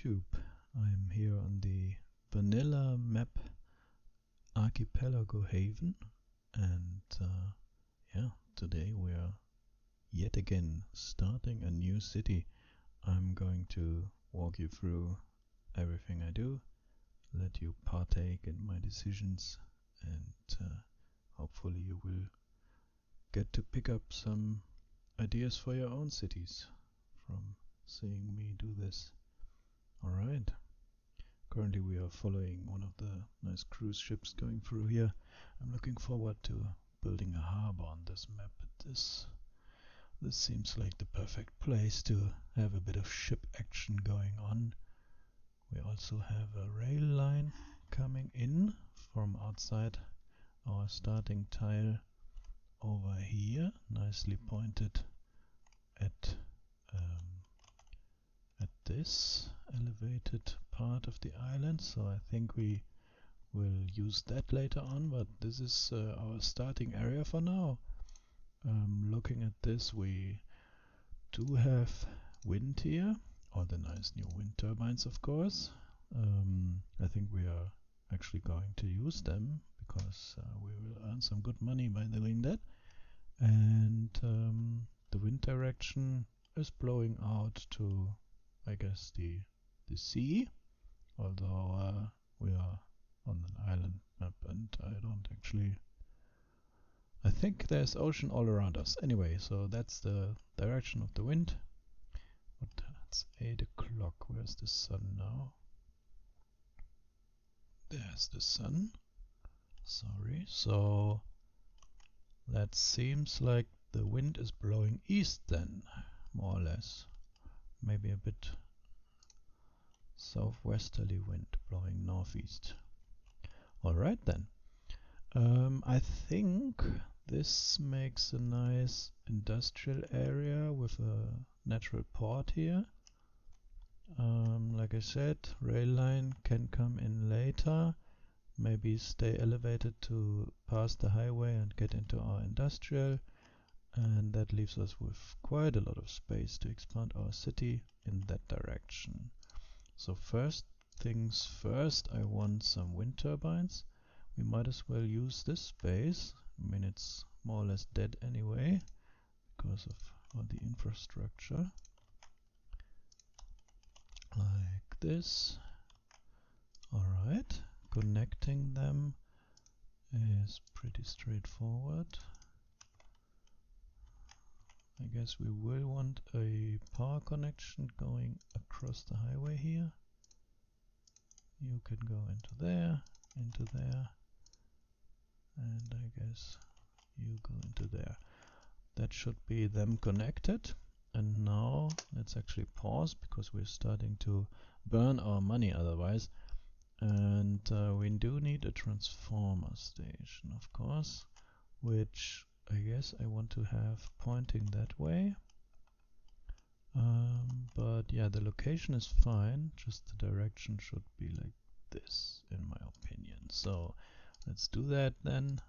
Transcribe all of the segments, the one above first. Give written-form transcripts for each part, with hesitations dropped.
YouTube. I'm here on the vanilla map Archipelago Haven, and today we are yet again starting a new city. I'm going to walk you through everything I do, let you partake in my decisions, and hopefully you will get to pick up some ideas for your own cities from seeing me do this. Alright, currently we are following one of the nice cruise ships going through here. I'm looking forward to building a harbor on this map. This seems like the perfect place to have a bit of ship action going on. We also have a rail line coming in from outside our starting tile over here, nicely pointed at this elevated part of the island, so I think we will use that later on, but this is our starting area for now. Looking at this, we do have wind here, or the nice new wind turbines, of course. I think we are actually going to use them because we will earn some good money by doing that. And the wind direction is blowing out to, I guess, the sea, although we are on an island map and I think there's ocean all around us. Anyway, so that's the direction of the wind. But it's 8 o'clock. Where's the sun now? There's the sun. Sorry. So that seems like the wind is blowing east then, more or less. Maybe a bit southwesterly wind blowing northeast. Alright then. I think this makes a nice industrial area with a natural port here. Like I said, rail line can come in later, maybe stay elevated to pass the highway and get into our industrial, and that leaves us with quite a lot of space to expand our city in that direction. So first things first, I want some wind turbines. We might as well use this space. I mean, it's more or less dead anyway because of all the infrastructure. Like this. Alright, connecting them is pretty straightforward. I guess we will want a power connection going across the highway here. You can go into there, and I guess you go into there. That should be them connected. And now let's actually pause because we're starting to burn our money otherwise. And we do need a transformer station, of course, which I guess I want to have pointing that way. But yeah, the location is fine, just the direction should be like this, in my opinion. So let's do that then.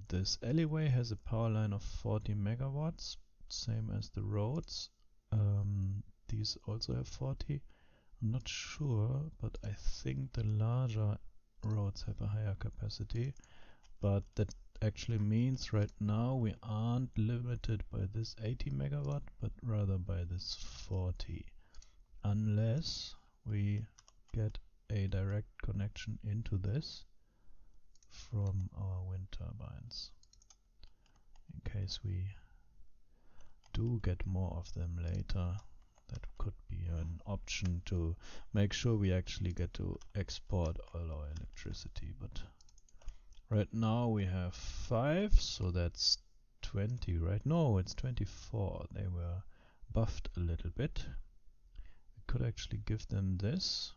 This alleyway has a power line of 40 megawatts, same as the roads. These also have 40. I'm not sure, but I think the larger roads have a higher capacity. But that actually means right now we aren't limited by this 80 megawatt, but rather by this 40. Unless we get a direct connection into this from our wind turbines, in case we do get more of them later. That could be an option to make sure we actually get to export all our electricity, but right now we have 5, so that's 20, right? No, it's 24. They were buffed a little bit. We could actually give them this.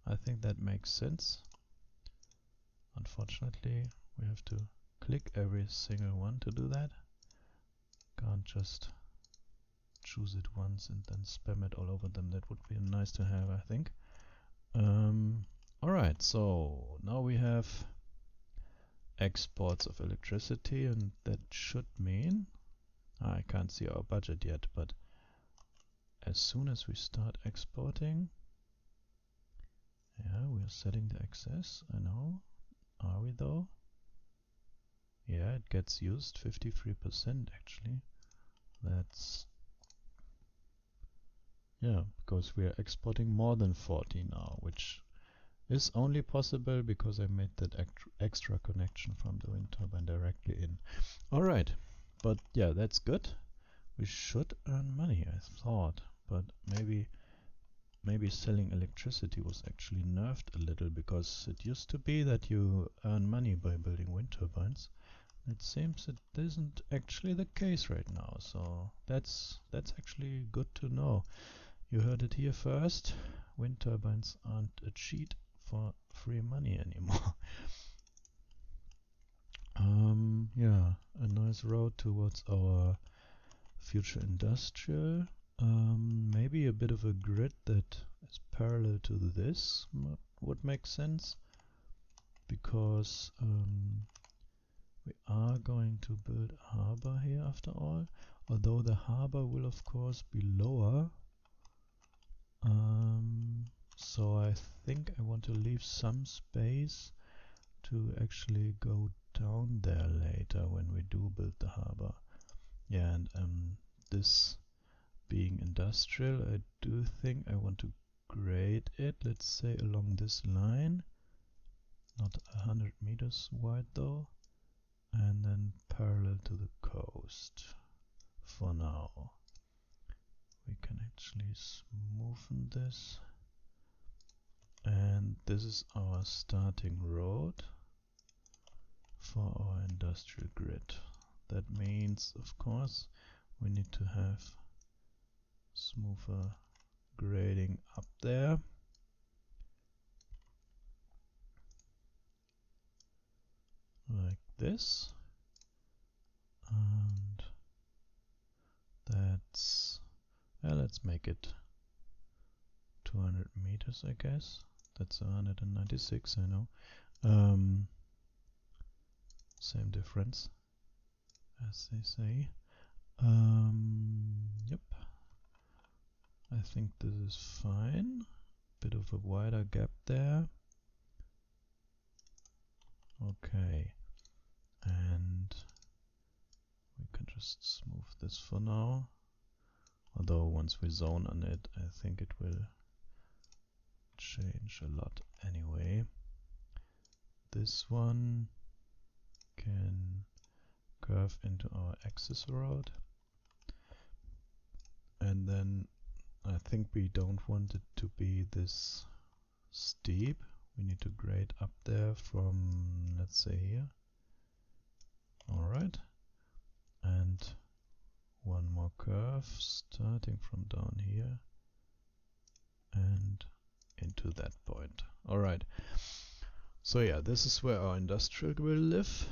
I think that makes sense. Unfortunately, we have to click every single one to do that. Can't just choose it once and then spam it all over them. That would be nice to have, I think. Alright, so now we have exports of electricity, and that should mean I can't see our budget yet, but as soon as we start exporting, yeah, we are setting the access, I know. Are we though? Yeah, it gets used 53% actually. That's, yeah, because we are exporting more than 40 now, which is only possible because I made that extra connection from the wind turbine directly in. Alright, but yeah, that's good. We should earn money, I thought, but maybe selling electricity was actually nerfed a little, because it used to be that you earn money by building wind turbines. It seems it isn't actually the case right now, so that's actually good to know. You heard it here first. Wind turbines aren't a cheat for free money anymore. Yeah, a nice road towards our future industrial. Maybe a bit of a grid that is parallel to this would make sense, because we are going to build a harbor here after all, although the harbor will of course be lower. So I think I want to leave some space to actually go down there later when we do build the harbor. Yeah, and this being industrial, I do think I want to grade it, let's say along this line, not 100 meters wide though, and then parallel to the coast for now. We can actually smoothen this, and this is our starting road for our industrial grid. That means, of course, we need to have smoother grading up there. Like this. And that's, let's make it 200 meters, I guess. That's 196, I know. Same difference, as they say. Yep. I think this is fine. Bit of a wider gap there. Okay. And we can just smooth this for now. Although once we zone on it, I think it will change a lot anyway. This one can curve into our access road, and then I think we don't want it to be this steep. We need to grade up there from, let's say, here. Alright, and one more curve starting from down here and into that point. Alright, so yeah, this is where our industrial will live.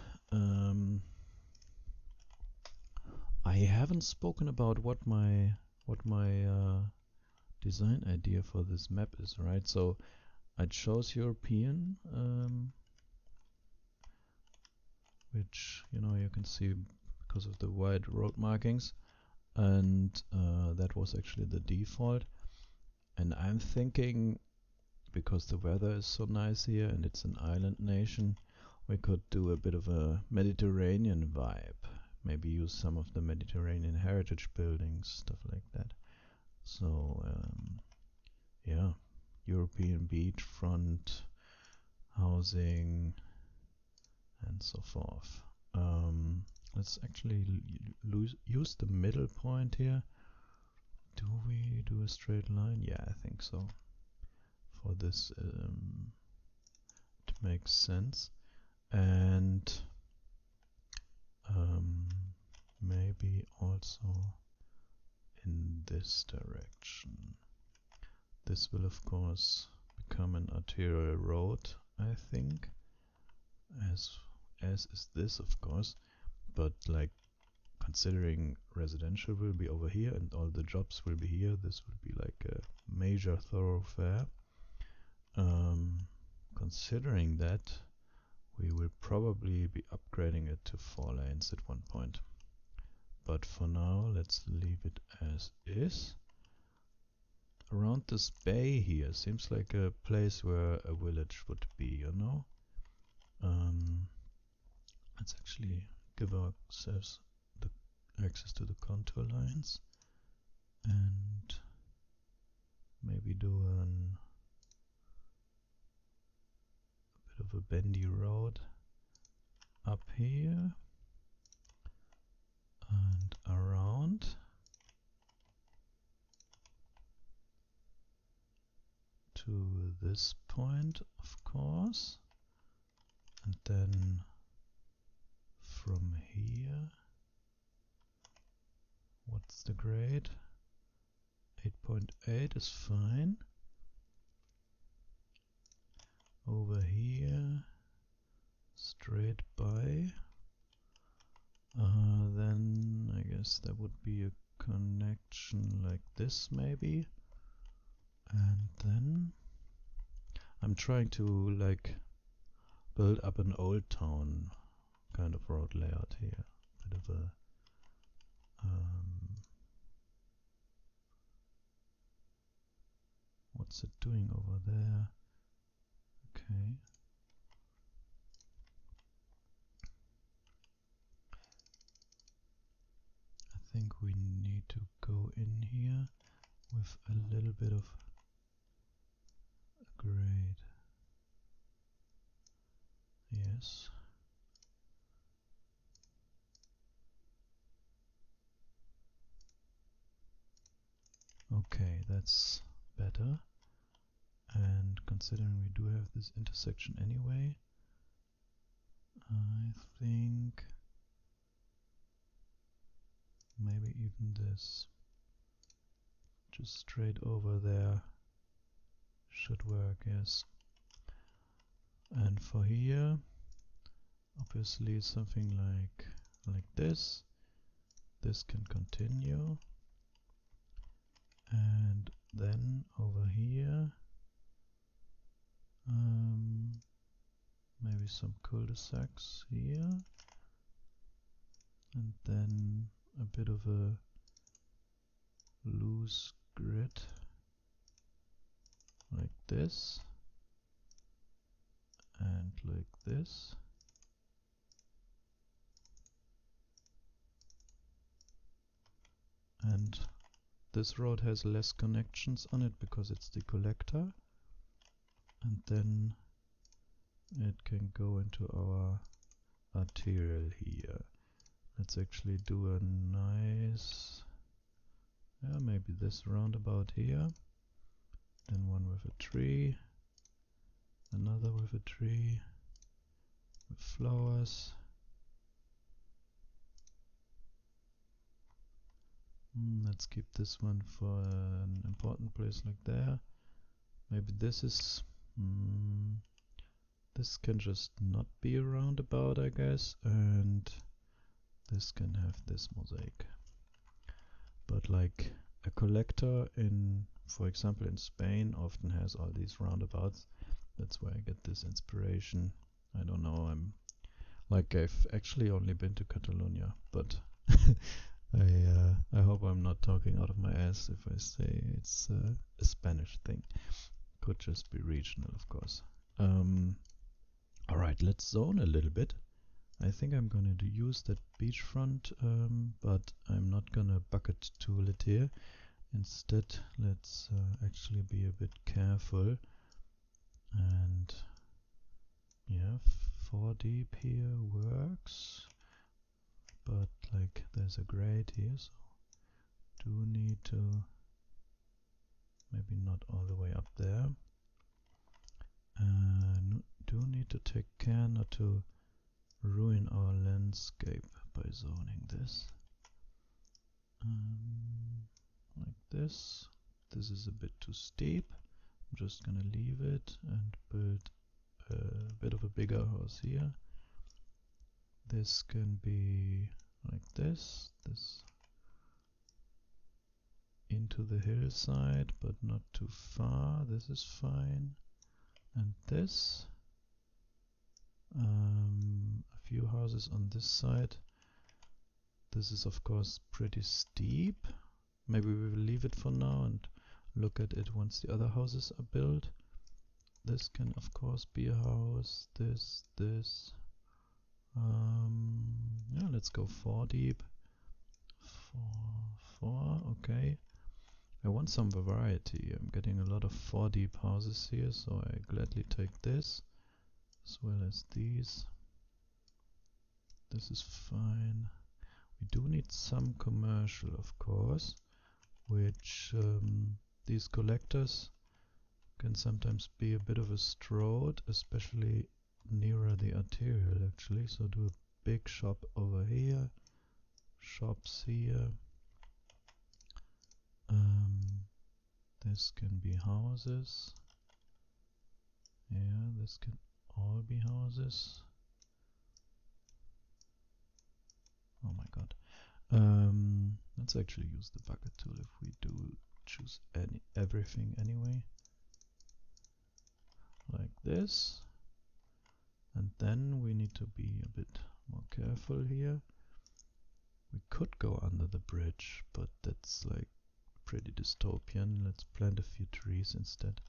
I haven't spoken about what my design idea for this map is, right? So I chose European, which you can see because of the wide road markings, and that was actually the default. And I'm thinking, because the weather is so nice here and it's an island nation, we could do a bit of a Mediterranean vibe. Maybe use some of the Mediterranean heritage buildings, stuff like that. So yeah, European beachfront housing and so forth. Let's actually use the middle point here. Do we do a straight line? Yeah, I think so. For this, it makes sense. And maybe also in this direction. This will of course become an arterial road, I think, as is this, of course, but like considering residential will be over here and all the jobs will be here, this will be like a major thoroughfare. Considering that, we will probably be upgrading it to 4 lanes at one point. But for now, let's leave it as is. around this bay here seems like a place where a village would be, you know? Let's actually give ourselves the access to the contour lines and maybe do a bit of a bendy road up here and around to this point, of course, and then from here, what's the grade? 8.8 is fine. Over here, straight by. Then I guess there would be a connection like this maybe. And then I'm trying to like build up an old town kind of road layout here. Bit of a what's it doing over there? Okay. I think we need to go in here with a little bit of a grade. Yes. Okay, that's better. And considering we do have this intersection anyway, I think maybe even this just straight over there should work, yes. And for here, obviously something like this. This can continue. And then over here, maybe some cul-de-sacs here. And then a bit of a loose grid like this and like this. And this road has less connections on it because it's the collector, and then it can go into our arterial here. Let's actually do a nice, maybe this roundabout here, then one with a tree, another with a tree, with flowers. Let's keep this one for an important place like there. Maybe this is, this can just not be a roundabout, I guess, and this can have this mosaic. But like a collector in, for example, in Spain often has all these roundabouts. That's where I get this inspiration. I don't know, I've actually only been to Catalonia, but I hope I'm not talking out of my ass if I say it's a Spanish thing. Could just be regional, of course. Alright, let's zone a little bit. I think I'm going to use that beachfront, but I'm not going to bucket tool it here. Instead, let's actually be a bit careful. And yeah, 4 deep here works. But like there's a grade here, so do need to maybe not all the way up there. Do need to take care not to ruin our landscape by zoning this. Like this. This is a bit too steep. I'm just gonna leave it and build a bit of a bigger house here. This can be like this into the hillside, but not too far. This is fine. And this, a few houses on this side. This is of course pretty steep. Maybe we will leave it for now and look at it once the other houses are built. This can of course be a house, this. Yeah, let's go 4 deep. 4, okay. I want some variety. I'm getting a lot of 4 deep houses here, so I gladly take this, as well as these. This is fine. We do need some commercial, of course, which these collectors can sometimes be a bit of a strode, especially nearer the arterial actually. So do a big shop over here, shops here. This can be houses. Yeah, this can all be houses. Oh my god. Let's actually use the bucket tool if we do choose everything anyway. Like this. And then we need to be a bit more careful here. We could go under the bridge, but that's like pretty dystopian. Let's plant a few trees instead.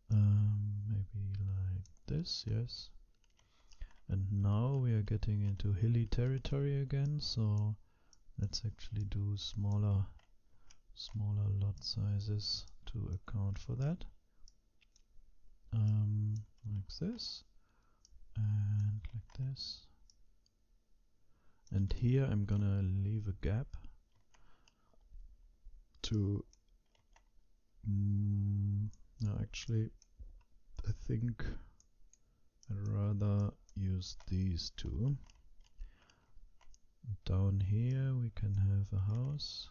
Maybe like this, yes. And now we are getting into hilly territory again, so let's actually do smaller lot sizes to account for that. Like this and like this. And here I'm gonna leave a gap to no, actually I think I'd rather use these two. Down here we can have a house.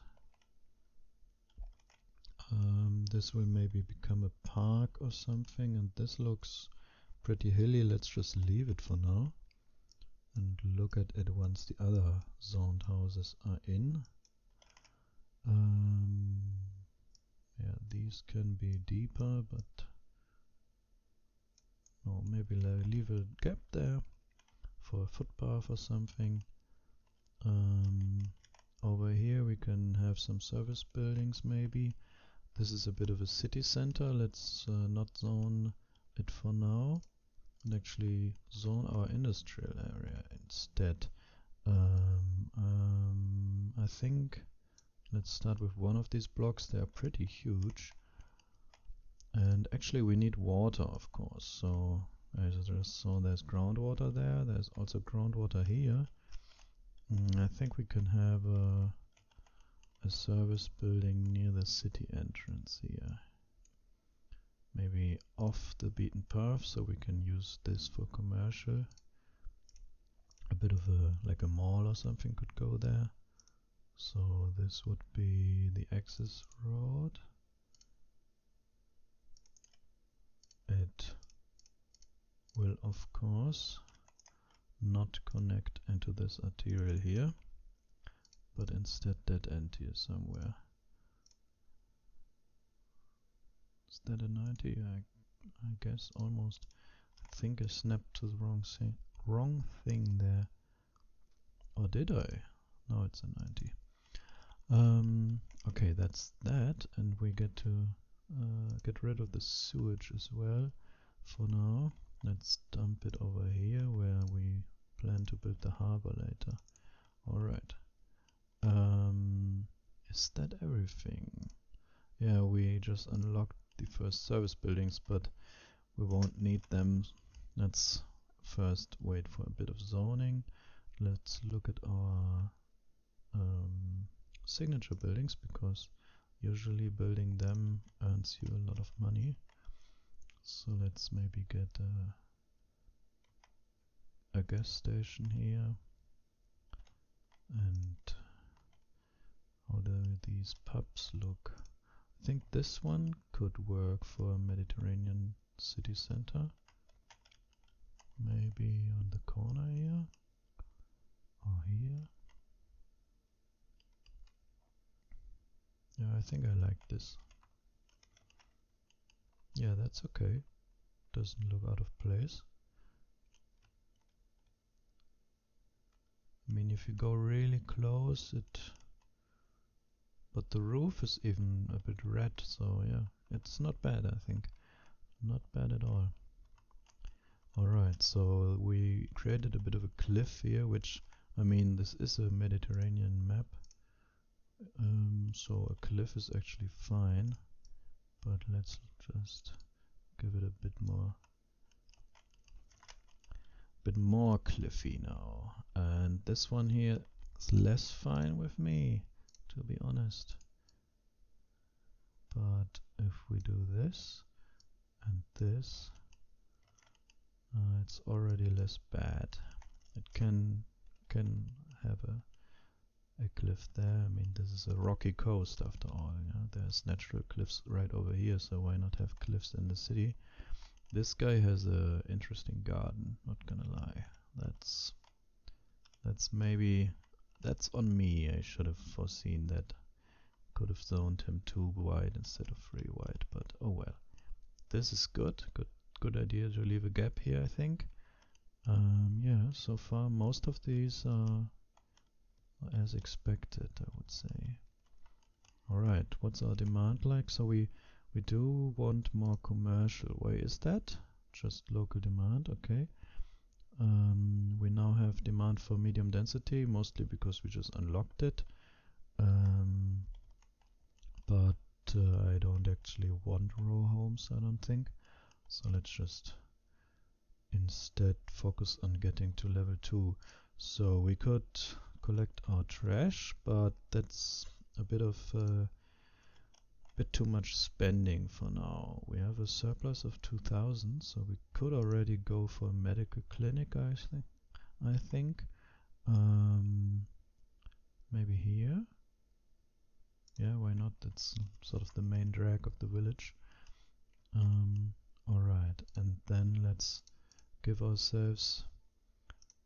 This will maybe become a park or something, and this looks pretty hilly. Let's just leave it for now and look at it once the other zoned houses are in. Yeah, these can be deeper, but no, maybe leave a gap there for a footpath or something. Over here we can have some service buildings maybe. This is a bit of a city center. Let's not zone it for now and actually zone our industrial area instead. I think let's start with one of these blocks. They are pretty huge. And actually we need water, of course. So as I just saw, there's groundwater there. There's also groundwater here. I think we can have a service building near the city entrance here. Maybe off the beaten path, so we can use this for commercial. A bit of like a mall or something could go there. So this would be the access road. It will of course not connect into this arterial here, but instead dead end here somewhere. Is that a 90? I guess almost. I think I snapped to the wrong thing there. Or did I? No, it's a 90. Okay, that's that, and we get to get rid of the sewage as well for now. Let's dump it over here where we plan to build the harbor later. Alright. Is that everything? Yeah, we just unlocked the first service buildings, but we won't need them. Let's first wait for a bit of zoning. Let's look at our signature buildings, because usually building them earns you a lot of money. So let's maybe get a gas station here. And how do these pubs look? I think this one could work for a Mediterranean city center. Maybe on the corner here or here. Yeah, I think I like this. Yeah, that's okay. Doesn't look out of place. I mean, if you go really close, it but the roof is even a bit red, so yeah, it's not bad, I think. Not bad at all. Alright, so we created a bit of a cliff here, which, I mean, this is a Mediterranean map, so a cliff is actually fine, but let's just give it a bit more cliffy now. And this one here is less fine with me, to be honest. But if we do this and this, it's already less bad. It can have a cliff there. I mean, this is a rocky coast after all. There's natural cliffs right over here, so why not have cliffs in the city? This guy has a interesting garden, not gonna lie. That's on me. I should have foreseen that. Could have zoned him 2 wide instead of 3 wide, but oh well. This is good idea to leave a gap here, I think. Yeah, so far most of these are as expected, I would say. Alright, what's our demand like? So we do want more commercial. Why is that? Just local demand, okay. We now have demand for medium density, mostly because we just unlocked it. But I don't actually want row homes, I don't think. So let's just instead focus on getting to level 2. So we could collect our trash, but that's a bit too much spending for now. We have a surplus of 2000, so we could already go for a medical clinic, I think. Maybe here. Yeah, why not? That's sort of the main drag of the village. Alright, and then let's give ourselves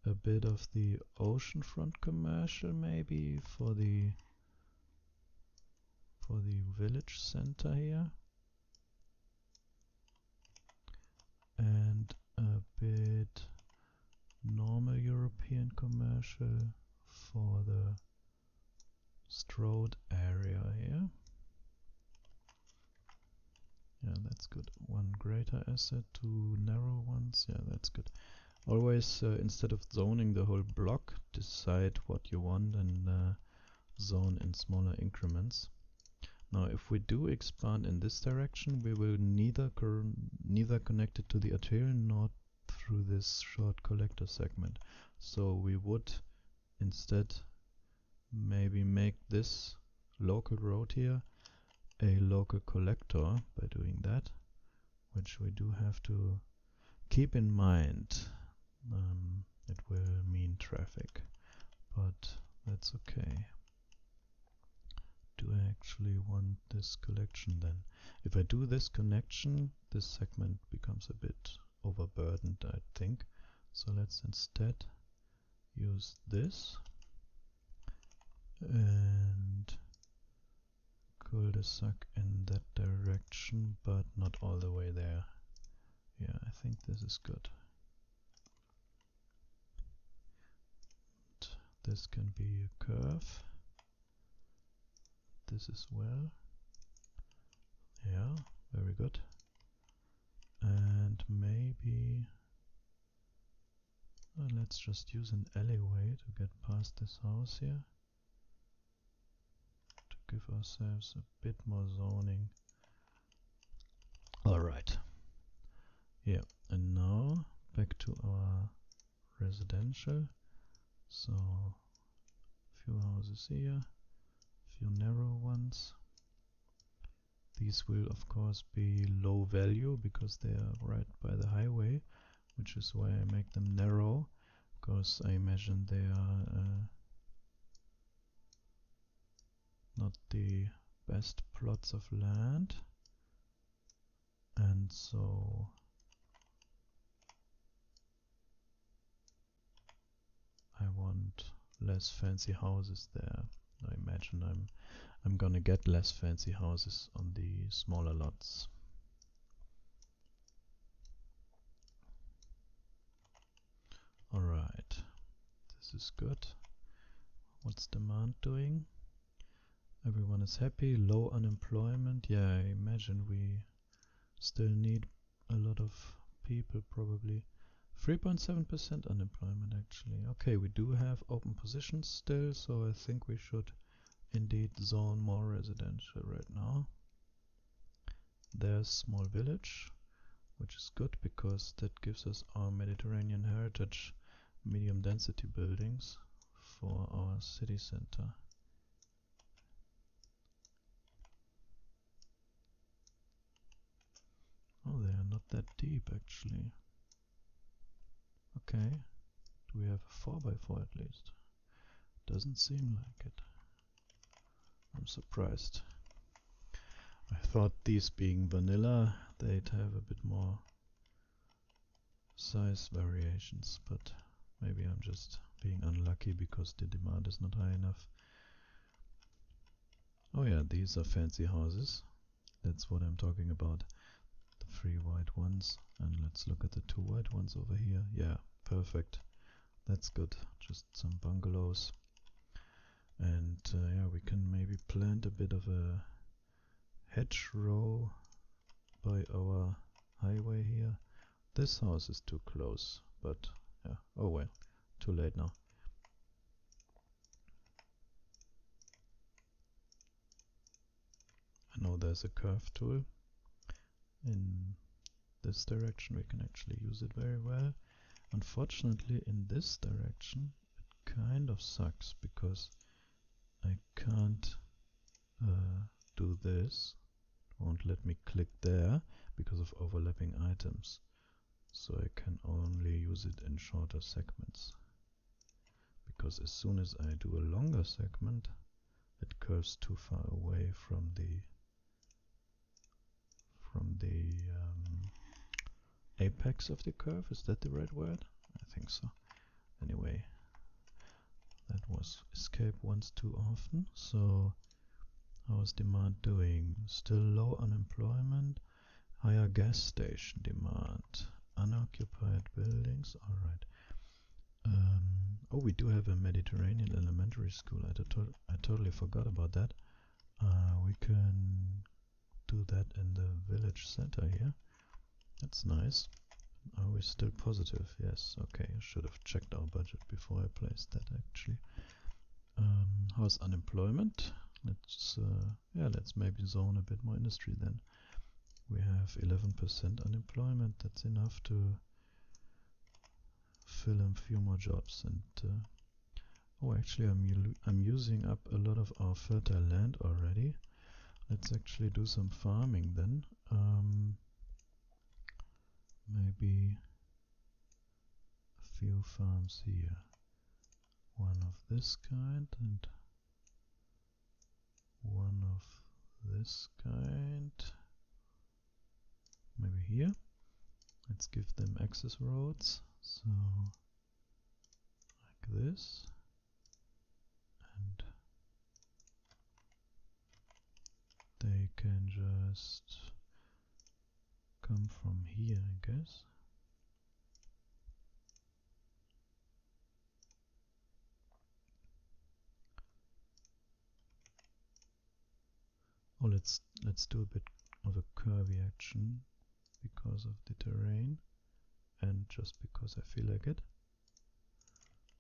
a bit of the oceanfront commercial maybe for the village center here, and a bit normal European commercial for the Strode area here. Yeah, that's good. 1 greater asset, 2 narrow ones. Yeah, that's good. Always, instead of zoning the whole block, decide what you want and zone in smaller increments. Now, if we do expand in this direction, we will neither connect it to the arterial nor through this short collector segment. So we would instead maybe make this local road here a local collector by doing that, which we do have to keep in mind. It will mean traffic, but that's okay. Do I actually want this collection then? If I do this connection, this segment becomes a bit overburdened, I think. So let's instead use this and cul-de-sac in that direction, but not all the way there. Yeah, I think this is good. This can be a curve. This as well. Yeah, very good. And maybe let's just use an alleyway to get past this house here, to give ourselves a bit more zoning. Alright. Yeah, and now back to our residential. So a few houses here, a few narrow ones. These will of course be low value because they are right by the highway, which is why I make them narrow, because I imagine they are not the best plots of land, and so I want less fancy houses there. I imagine I'm gonna get less fancy houses on the smaller lots. Alright, this is good. What's demand doing? Everyone is happy. Low unemployment. Yeah, I imagine we still need a lot of people probably. 3.7% unemployment actually. Okay, we do have open positions still, so I think we should indeed zone more residential right now. There's small village, which is good because that gives us our Mediterranean heritage medium density buildings for our city center. Oh, they are not that deep actually. Okay, do we have a 4x4 at least? Doesn't seem like it. I'm surprised. I thought these being vanilla, they'd have a bit more size variations, but maybe I'm just being unlucky because the demand is not high enough. Oh yeah, these are fancy houses. That's what I'm talking about. The 3 white ones. And let's look at the 2 white ones over here. Yeah, perfect. That's good. Just some bungalows. And yeah, we can maybe plant a bit of a hedgerow by our highway here. This house is too close, but yeah, oh well, too late now. I know there's a curve tool. In this direction we can actually use it very well. Unfortunately in this direction it kind of sucks because I can't do this. It won't let me click there because of overlapping items. So I can only use it in shorter segments. Because as soon as I do a longer segment, it curves too far away from the apex of the curve. Is that the right word? I think so. Anyway, that was escape once too often. So how is demand doing? Still low unemployment, higher gas station demand, unoccupied buildings. All right. Oh, we do have a Mediterranean elementary school. I totally forgot about that. We can do that in the village center here. That's nice. Are we still positive? Yes. Okay. I should have checked our budget before I placed that actually. How's unemployment? Let's maybe zone a bit more industry then. We have 11% unemployment. That's enough to fill in a few more jobs. And oh, actually, I'm using up a lot of our fertile land already. Let's actually do some farming then. Maybe a few farms here. One of this kind and one of this kind. Maybe here. Let's give them access roads. So like this. And they can just come from here, I guess. Oh, let's do a bit of a curvy action because of the terrain and just because I feel like it.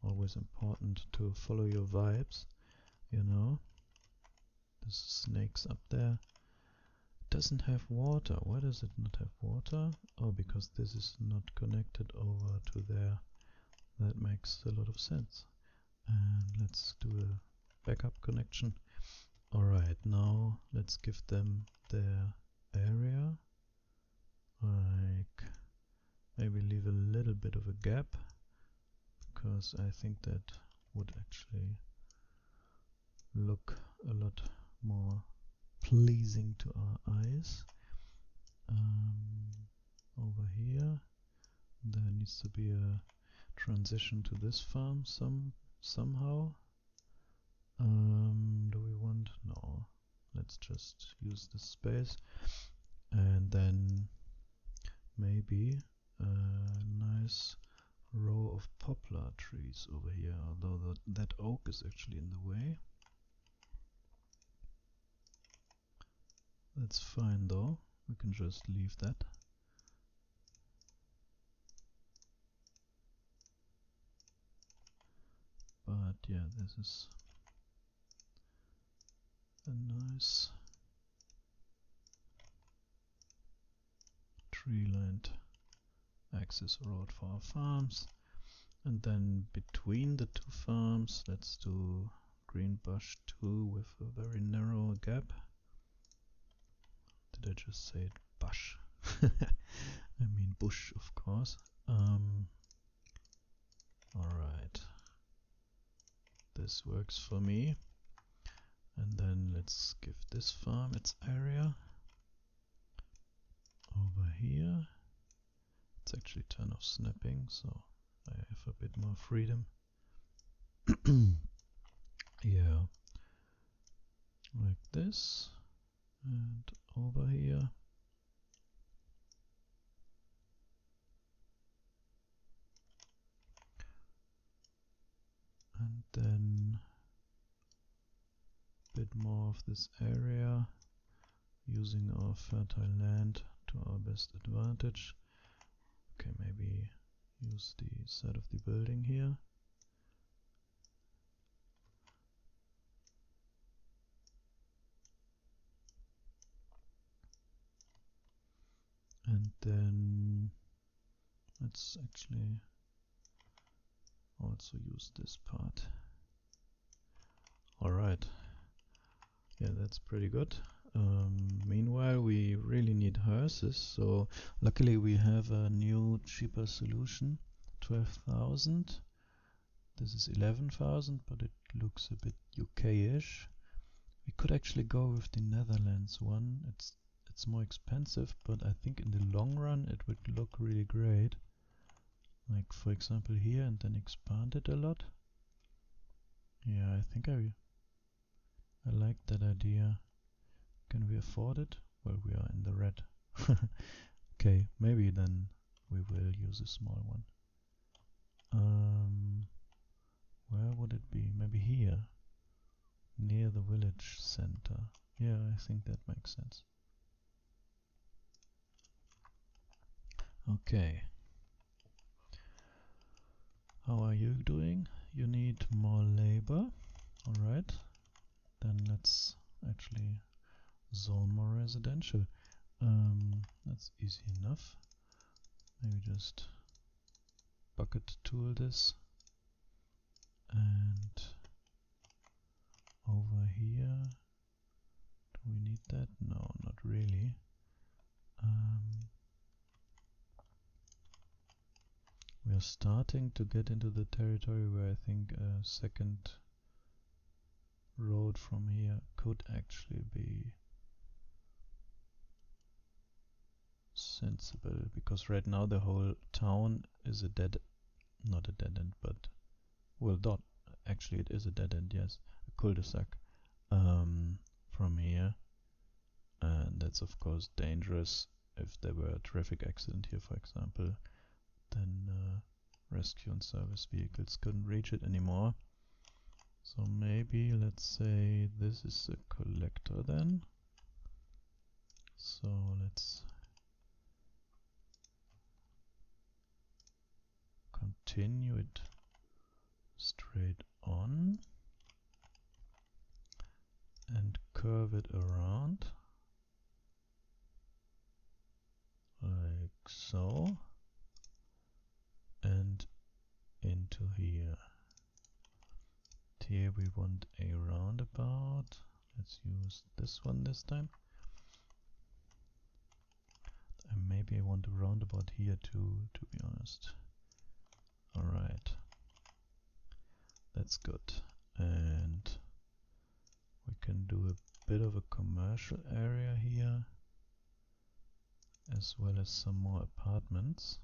Always important to follow your vibes, you know. There's snakes up there. It doesn't have water. Why does it not have water? Oh, because this is not connected over to there. That makes a lot of sense. And let's do a backup connection. Alright, now let's give them their area. Like, maybe leave a little bit of a gap, because I think that would actually look a lot more pleasing to our eyes. Over here, there needs to be a transition to this farm somehow. Do we want? No. Let's just use this space, and then maybe a nice row of poplar trees over here, although that oak is actually in the way. That's fine though, we can just leave that. But yeah, this is a nice tree-lined access road for our farms. And then between the two farms, let's do green bush 2 with a very narrow gap. Did I just say it? Bush. I mean bush, of course. Alright. This works for me. And then let's give this farm its area. Over here. It's actually turn off snapping, so I have a bit more freedom. Yeah. Like this. And over here. And then a bit more of this area, using our fertile land to our best advantage. Okay, maybe use the side of the building here. And then let's actually also use this part. Alright, yeah, that's pretty good. Meanwhile, we really need hearses, so luckily we have a new cheaper solution, 12,000. This is 11,000, but it looks a bit UK-ish. We could actually go with the Netherlands one. It's more expensive, but I think in the long run it would look really great. Like for example here, and then expand it a lot. Yeah, I think I like that idea. Can we afford it? Well, we are in the red. Okay, maybe then we will use a small one. Where would it be? Maybe here, near the village center. Yeah, I think that makes sense. Okay. How are you doing? You need more labor. Alright. Then let's actually zone more residential. That's easy enough. Maybe just bucket tool this. And over here, do we need that? No, not really. We are starting to get into the territory where I think a second road from here could actually be sensible, because right now the whole town is a not a dead end, but well, actually it is a dead end, yes, a cul-de-sac from here, and that's of course dangerous. If there were a traffic accident here, for example, then rescue and service vehicles couldn't reach it anymore. So maybe let's say this is a collector then. So let's continue it straight on and curve it around like so and into here. Here we want a roundabout. Let's use this one this time. And maybe I want a roundabout here too, to be honest. Alright. That's good. And we can do a bit of a commercial area here, as well as some more apartments.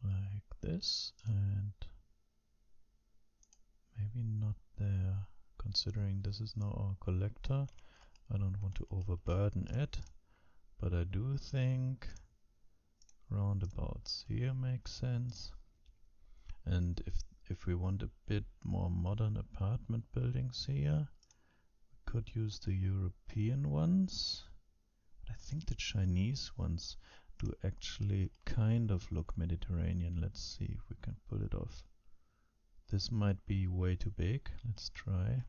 Like this, and maybe not there, considering this is now our collector. I don't want to overburden it, but I do think roundabouts here make sense. And if we want a bit more modern apartment buildings here, we could use the European ones. But I think the Chinese ones do actually kind of look Mediterranean. Let's see if we can pull it off. This might be way too big. Let's try.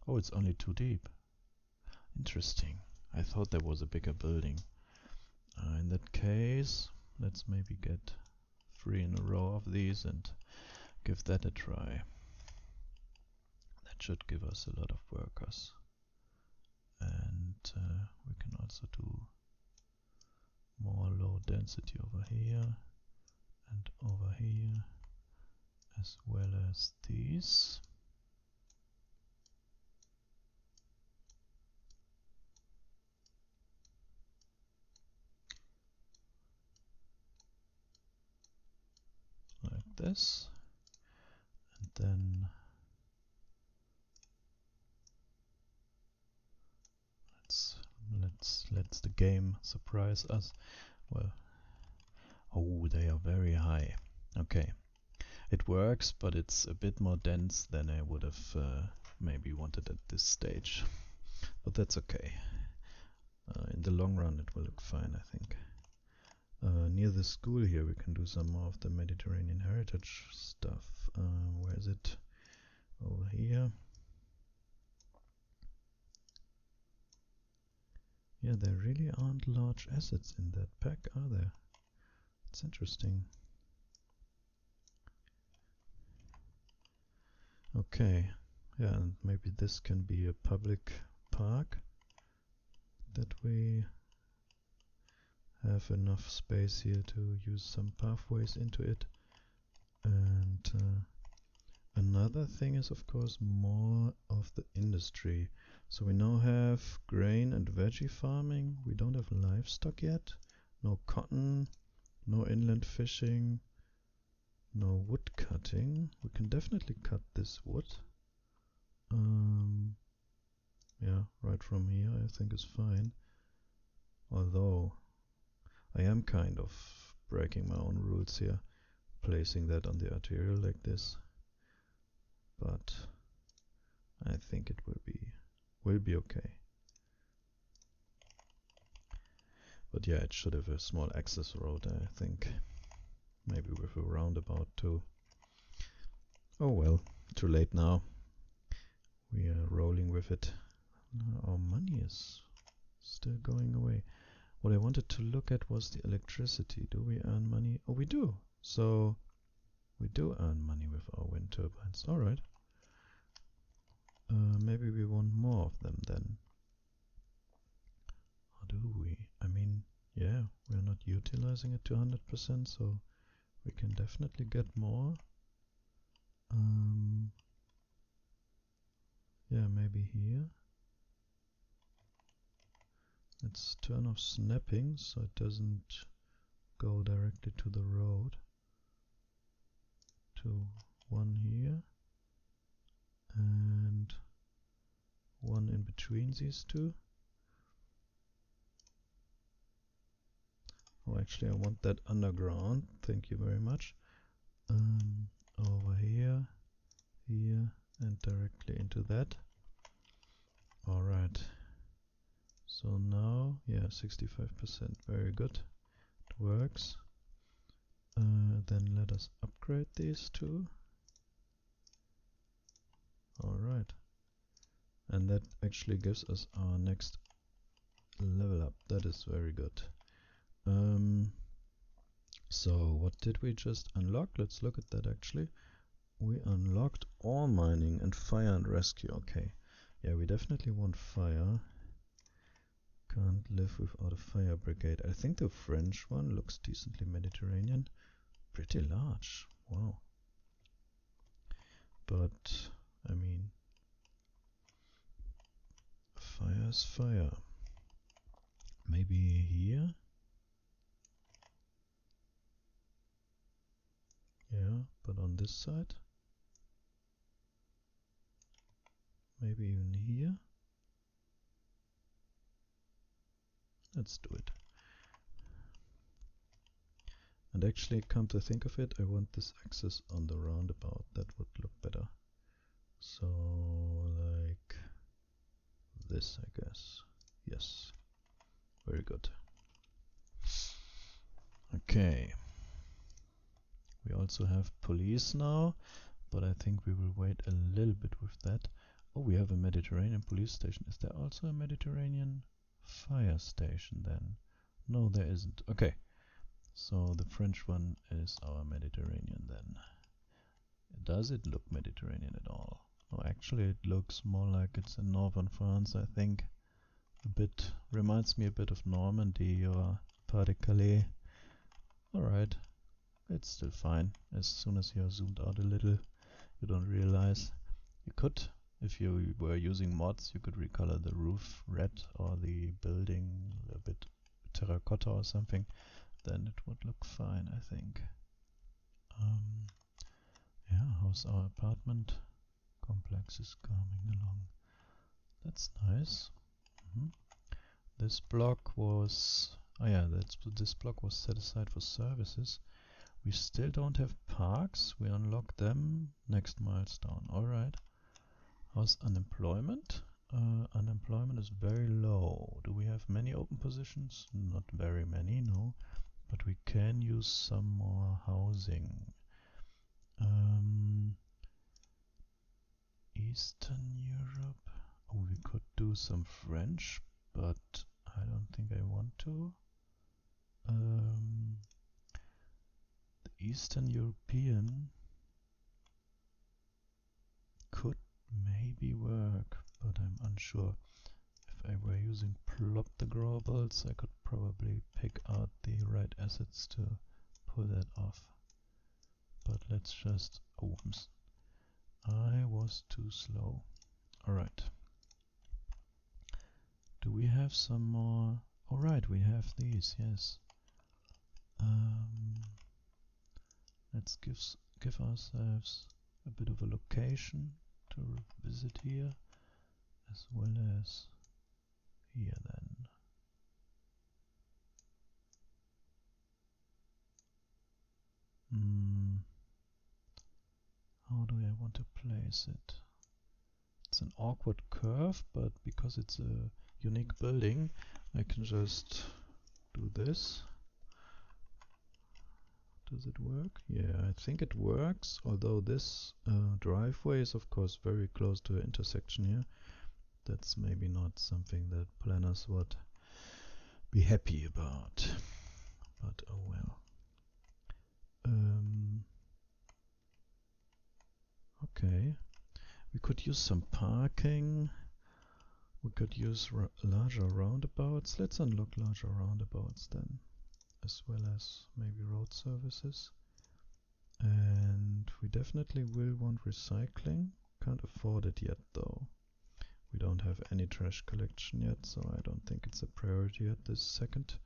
Oh, it's only too deep. Interesting. I thought there was a bigger building. In that case, let's maybe get 3 in a row of these and give that a try. That should give us a lot of workers. And we can also do more low density over here and over here, as well as these. Like this. And then let's the game surprise us. Well, oh, they are very high. Okay, it works, but it's a bit more dense than I would have maybe wanted at this stage. But that's okay. In the long run it will look fine, I think. Near the school here we can do some more of the Mediterranean heritage stuff. Where is it? Over here. Yeah, there really aren't large assets in that pack, are there? It's interesting. Okay, yeah, and maybe this can be a public park, that we have enough space here to use some pathways into it. And another thing is, of course, more of the industry. So we now have grain and veggie farming. We don't have livestock yet. No cotton, no inland fishing, no wood cutting. We can definitely cut this wood. Yeah, right from here I think is fine. Although I am kind of breaking my own rules here, placing that on the arterial like this. But I think it will be okay. But yeah, it should have a small access road, I think. Maybe with a roundabout too. Oh well, too late now. We are rolling with it. Our money is still going away. What I wanted to look at was the electricity. Do we earn money? Oh, we do. So we do earn money with our wind turbines. Alright. Maybe we want more of them then. Or do we? I mean, yeah, we're not utilizing it to 100%, so we can definitely get more. Yeah, maybe here. Let's turn off snapping so it doesn't go directly to the road. To one here and one in between these two. Oh, actually I want that underground. Thank you very much. Over here, here, and directly into that. Alright. So now, yeah, 65%. Very good. It works. Then let us upgrade these two. Alright. And that actually gives us our next level up. That is very good. So what did we just unlock? Let's look at that actually. We unlocked ore mining and fire and rescue. Okay. Yeah, we definitely want fire. Can't live without a fire brigade. I think the French one looks decently Mediterranean. Pretty large. Wow. But, I mean, fire's fire. Maybe here? Yeah, but on this side? Maybe even here? Let's do it. And actually, come to think of it, I want this axis on the roundabout. That would look better. So, like this, I guess. Yes. Very good. Okay. We also have police now, but I think we will wait a little bit with that. Oh, we have a Mediterranean police station. Is there also a Mediterranean fire station then? No, there isn't. Okay. So the French one is our Mediterranean then. Does it look Mediterranean at all? Oh, actually it looks more like it's in northern France, I think. A bit, reminds me a bit of Normandy or Pas-de-Calais. Alright, it's still fine. As soon as you're zoomed out a little, you don't realize. You could, if you were using mods, you could recolor the roof red or the building a bit terracotta or something. Then it would look fine, I think. Yeah, how's our apartment complex is coming along? That's nice. This block was, this block was set aside for services. We still don't have parks. We unlock them next milestone. Alright. How's unemployment? Unemployment is very low. Do we have many open positions? Not very many, no. But we can use some more housing. Eastern Europe. Oh, we could do some French, but I don't think I want to. The Eastern European could maybe work, but I'm unsure. If I were using plot the globals, I could probably pick out the right assets to pull that off. But let's just... Oops. I was too slow. Alright. Do we have some more? Alright, we have these, yes. Let's give ourselves a bit of a location to visit here, as well as here then. How do I want to place it? It's an awkward curve, but because it's a unique building, I can just do this. Does it work? Yeah, I think it works, although this driveway is of course very close to the intersection here. That's maybe not something that planners would be happy about, but oh well. Okay, we could use some parking. We could use larger roundabouts. Let's unlock larger roundabouts then, as well as maybe road services. And we definitely will want recycling. Can't afford it yet though. We don't have any trash collection yet, so I don't think it's a priority at this second.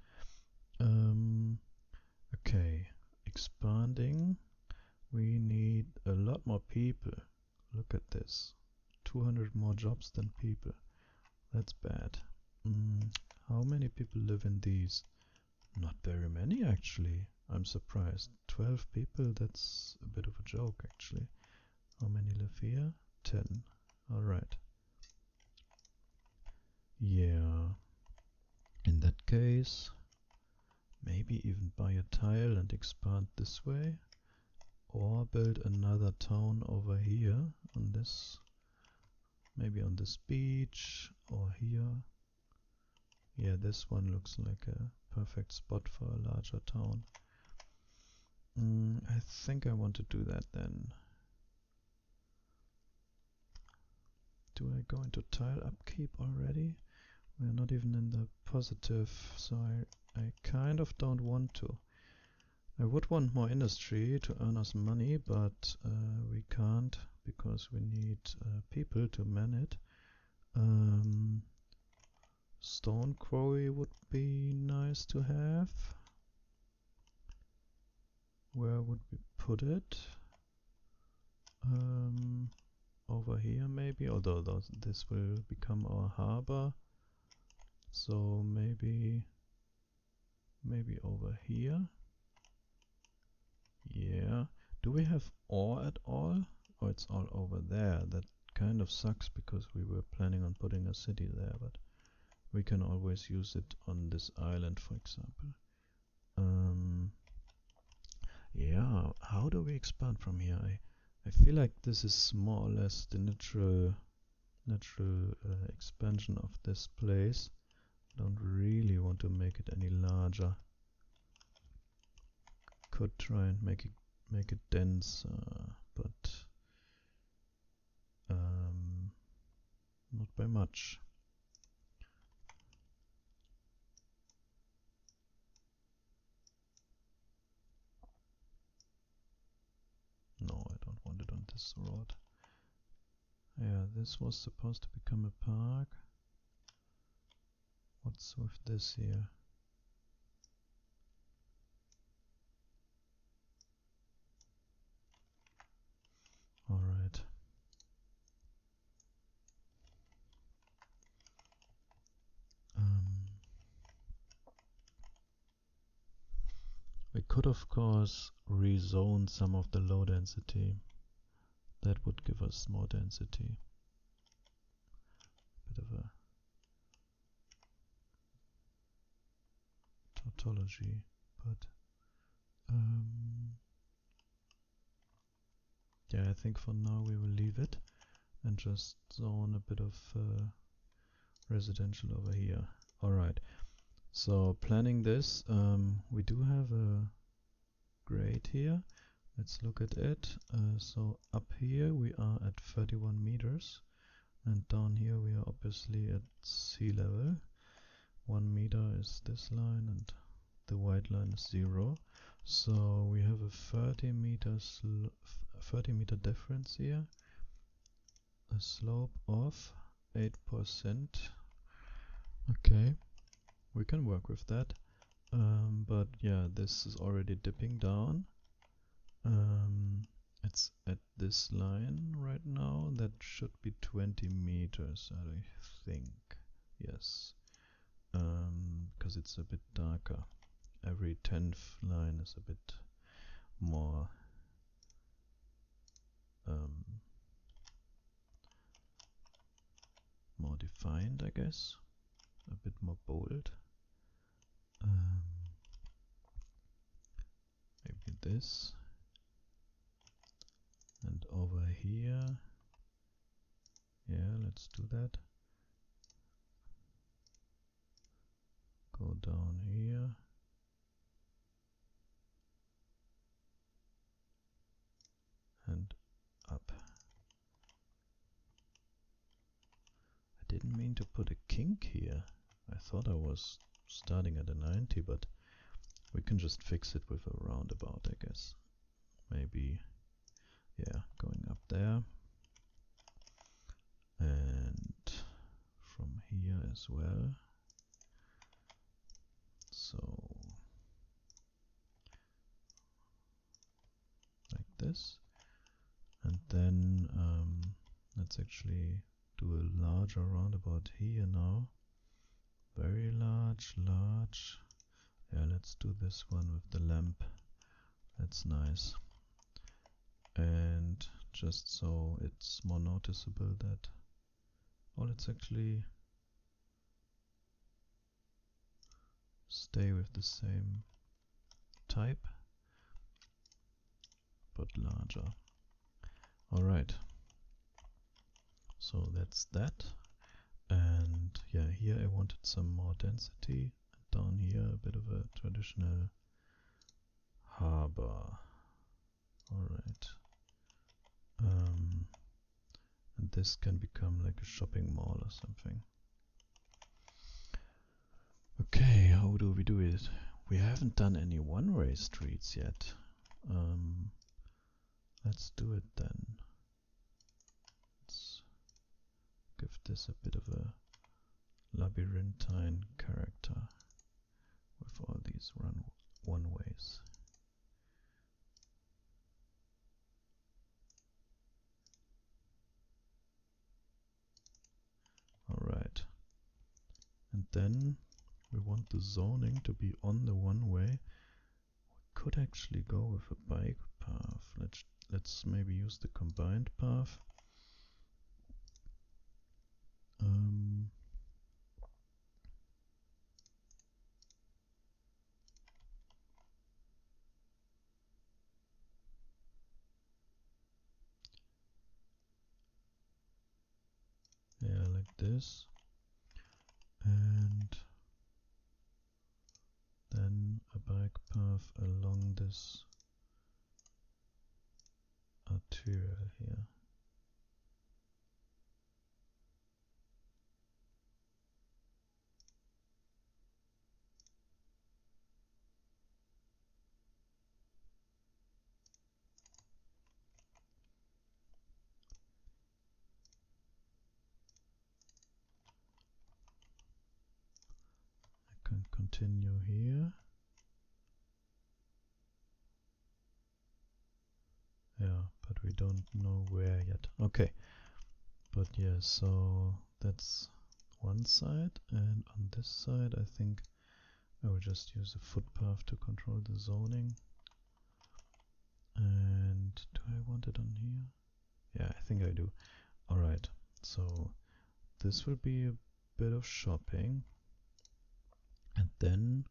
Okay, expanding. We need a lot more people. Look at this. 200 more jobs than people. That's bad. How many people live in these? Not very many actually. I'm surprised. 12 people, that's a bit of a joke actually. How many live here? 10. Alright. Yeah. In that case, maybe even buy a tile and expand this way. Or build another town over here on this, maybe on this beach or here. Yeah, this one looks like a perfect spot for a larger town. I think I want to do that then. Do I go into tile upkeep already? We're not even in the positive, so I kind of don't want to. I would want more industry to earn us money, but we can't because we need people to man it. Stone quarry would be nice to have. Where would we put it? Over here maybe, although this will become our harbor. So maybe over here. Yeah. Do we have ore at all? Oh, it's all over there. That kind of sucks because we were planning on putting a city there, but we can always use it on this island, for example. Yeah, how do we expand from here? I feel like this is more or less the natural expansion of this place. Don't really want to make it any larger. Could try and make it dense, but not by much. No, I don't want it on this road. Yeah, this was supposed to become a park. What's with this here? Alright. We could of course rezone some of the low density. That would give us more density. Bit of a tautology, but yeah, I think for now we will leave it and just zone a bit of residential over here. Alright, so planning this, we do have a grade here. Let's look at it. So up here we are at 31 meters, and down here we are obviously at sea level. 1 meter is this line and the white line is 0. So we have a 30 meter difference here. A slope of 8%. Okay, we can work with that. But yeah, this is already dipping down. It's at this line right now. That should be 20 meters, I think. Yes. Because it's a bit darker. Every 10th line is a bit more more defined, I guess. A bit more bold. Maybe this. And over here, yeah, let's do that. Go down here. And up. I didn't mean to put a kink here. I thought I was starting at a 90, but we can just fix it with a roundabout, I guess. Maybe, yeah, going up there. And from here as well. So, like this. And then let's actually do a larger roundabout here now. Very large. Yeah, let's do this one with the lamp. That's nice. And just so it's more noticeable that, well, let's actually stay with the same type, but larger. Alright, so that's that. And yeah, here I wanted some more density. Down here a bit of a traditional harbor. Alright. And this can become like a shopping mall or something. Okay, how do we do it? We haven't done any one-way streets yet. Let's do it then. Let's give this a bit of a labyrinthine character with all these one-ways. Alright. And then we want the zoning to be on the one-way. We could actually go with a bike path. Let's maybe use the combined path. Yeah, like this. And then a bike path along this arterial here. I can continue here. Yeah, but we don't know where yet. Okay, but yeah, so that's one side, and on this side I think I will just use a footpath to control the zoning. And do I want it on here? Yeah, I think I do. Alright, so this will be a bit of shopping, and then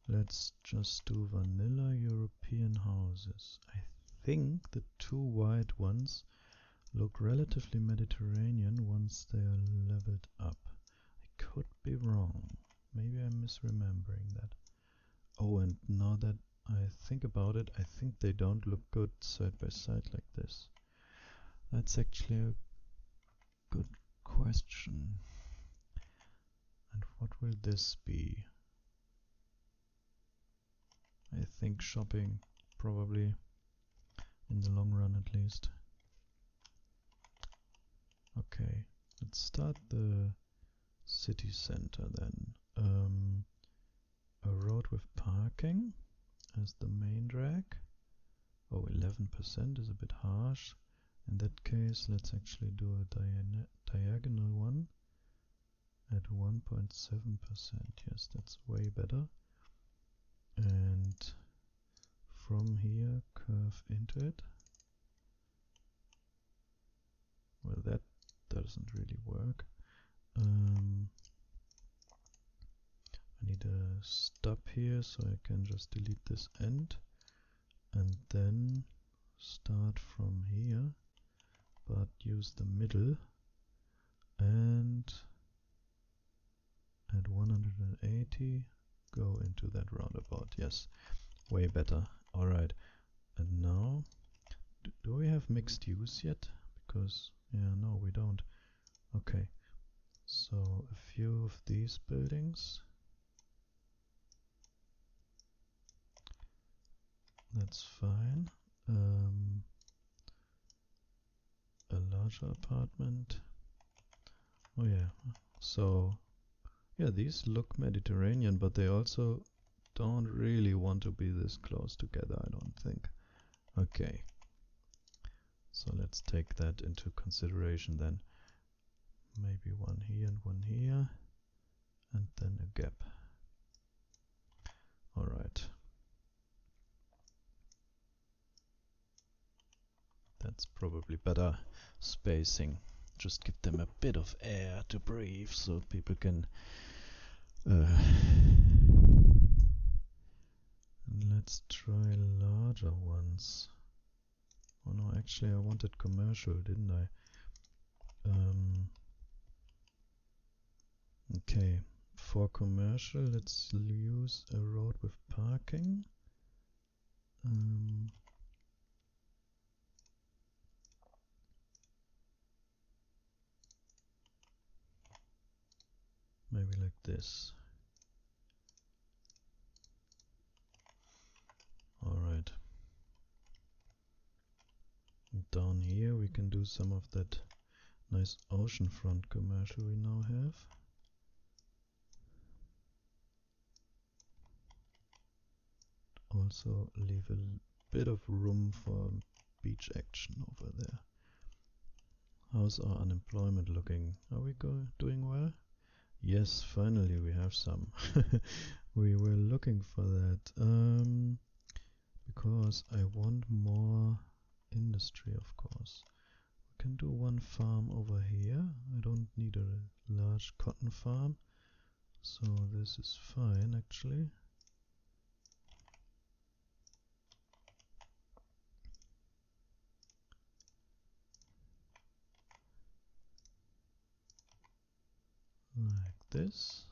let's just do vanilla European houses. I think the two white ones look relatively Mediterranean once they are leveled up. I could be wrong. Maybe I'm misremembering that. Oh, and now that I think about it, I think they don't look good side by side like this. That's actually a good question. And what will this be? I think shopping, probably, in the long run at least. Okay, let's start the city center then. A road with parking as the main drag. Oh, 11% is a bit harsh. In that case, let's actually do a diagonal one at 1.7%. Yes, that's way better. And from here, curve into it. Well, that doesn't really work. I need a stop here, so I can just delete this end and then start from here, but use the middle and at 180 go into that roundabout. Yes, way better. Alright, and now do we have mixed use yet? Because yeah, no, we don't. Okay, so a few of these buildings. That's fine. A larger apartment. Oh yeah. So yeah, these look Mediterranean, but they also don't really want to be this close together, I don't think. Okay. So let's take that into consideration then. Maybe one here and one here, and then a gap. Alright. That's probably better spacing. Just give them a bit of air to breathe so people can let's try larger ones. Oh no, actually I wanted commercial, didn't I? Okay, for commercial let's use a road with parking. Maybe like this. Alright. Down here we can do some of that nice oceanfront commercial we now have. Also leave a bit of room for beach action over there. How's our unemployment looking? Are we doing well? Yes, finally we have some. We were looking for that. because I want more industry, of course. We can do one farm over here. I don't need a large cotton farm, so this is fine actually. Like this.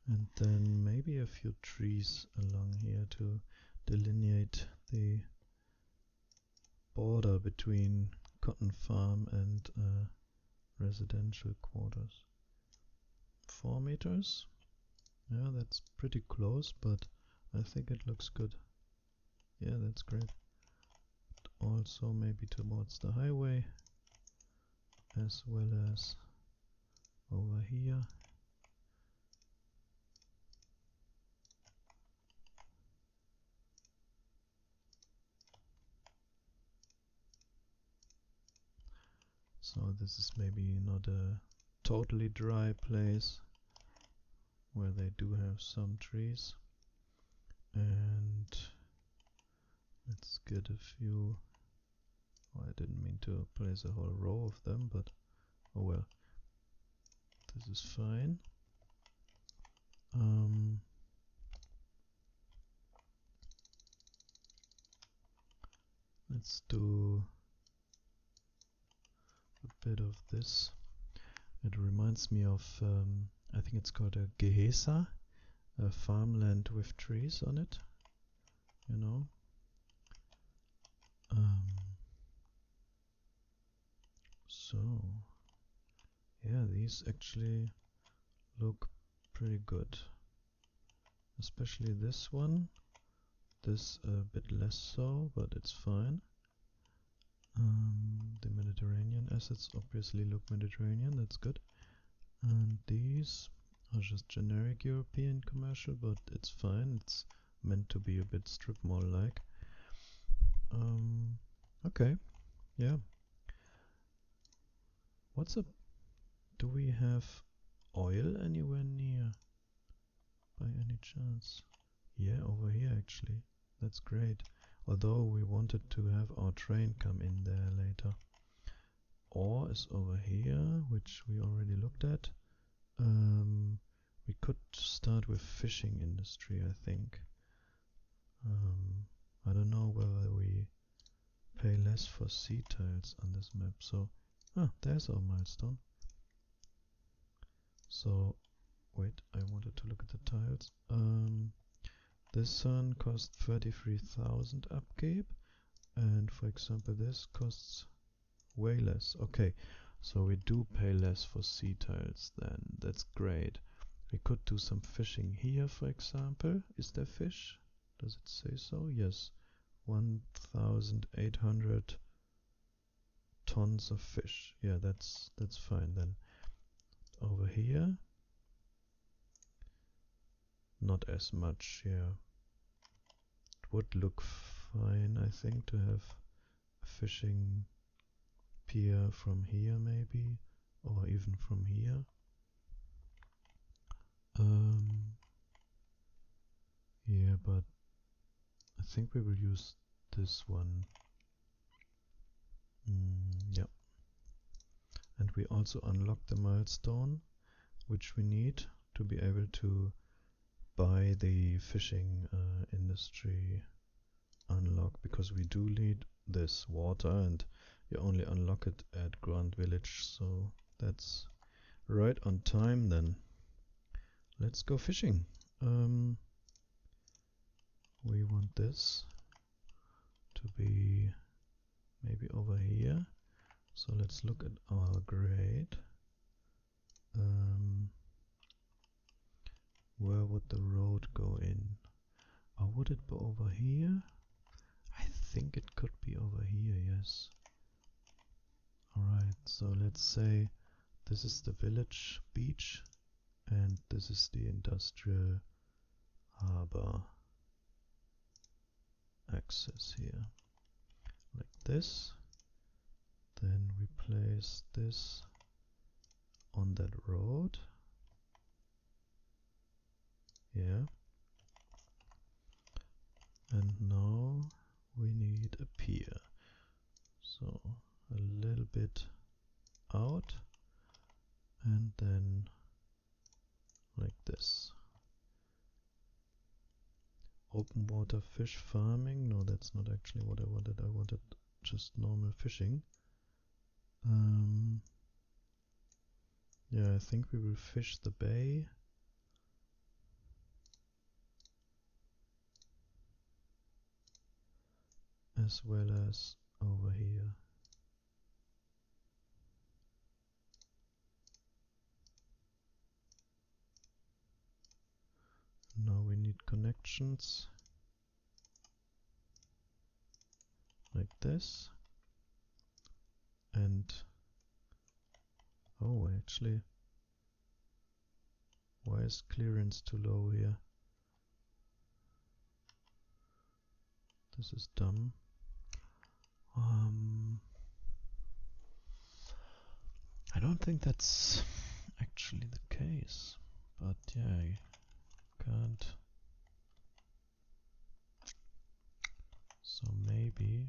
And then maybe a few trees along here to delineate the border between cotton farm and residential quarters. 4 meters. Yeah, that's pretty close, but I think it looks good. Yeah, that's great. Also maybe towards the highway, as well as over here. So this is maybe not a totally dry place, where they do have some trees. And let's get a few. Oh, I didn't mean to place a whole row of them, but oh well. This is fine. Let's do a bit of this. It reminds me of, I think it's called a Gehesa, a farmland with trees on it, you know. So, yeah, these actually look pretty good. Especially this one. This a bit less so, but it's fine. The Mediterranean assets obviously look Mediterranean, that's good. And these are just generic European commercial, but it's fine. It's meant to be a bit strip mall-like. Okay, yeah. What's up? Do we have oil anywhere near? By any chance? Yeah, over here actually. That's great. Although we wanted to have our train come in there later. Ore is over here, which we already looked at. We could start with fishing industry, I think. I don't know whether we pay less for sea tiles on this map. So, there's our milestone. So, wait, I wanted to look at the tiles. This one costs 33,000 upkeep, and for example this costs way less. Okay, so we do pay less for sea tiles then. That's great. We could do some fishing here, for example. Is there fish? Does it say so? Yes. 1,800 tons of fish. Yeah, that's fine then. Over here, not as much. Yeah, it would look fine, I think, to have a fishing pier from here maybe, or even from here. Yeah, but I think we will use this one. Yeah. And we also unlock the milestone, which we need to be able to buy the fishing industry unlock, because we do need this water, and you only unlock it at Grand Village, so that's right on time then. Let's go fishing. We want this to be maybe over here. So let's look at our grade. Where would the road go in? Or would it be over here? I think it could be over here, yes. Alright, so let's say this is the village beach and this is the industrial harbor access here. Like this. Then we place this on that road. Yeah. And now we need a pier. So a little bit out and then like this. Open water fish farming. No, that's not actually what I wanted. I wanted just normal fishing. Yeah, I think we will fish the bay. As well as over here. Now we need connections like this. And oh, actually, why is clearance too low here? This is dumb. I don't think that's actually the case, but yeah, I can't. So maybe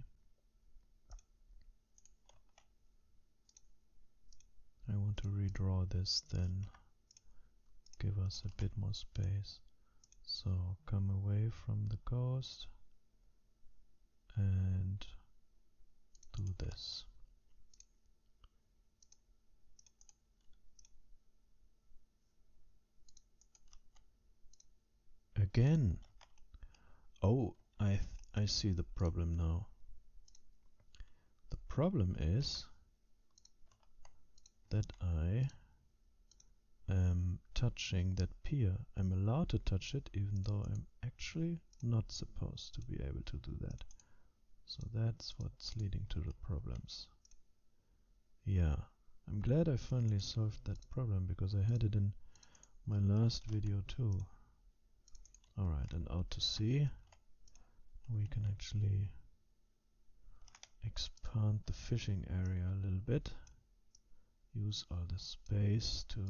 I want to redraw this, then give us a bit more space. So come away from the coast and do this. Again. Oh, I see the problem now. The problem is that I am touching that pier. I'm allowed to touch it even though I'm actually not supposed to be able to do that. So that's what's leading to the problems. Yeah, I'm glad I finally solved that problem because I had it in my last video too. Alright, and out to sea we can actually expand the fishing area a little bit. Use all the space to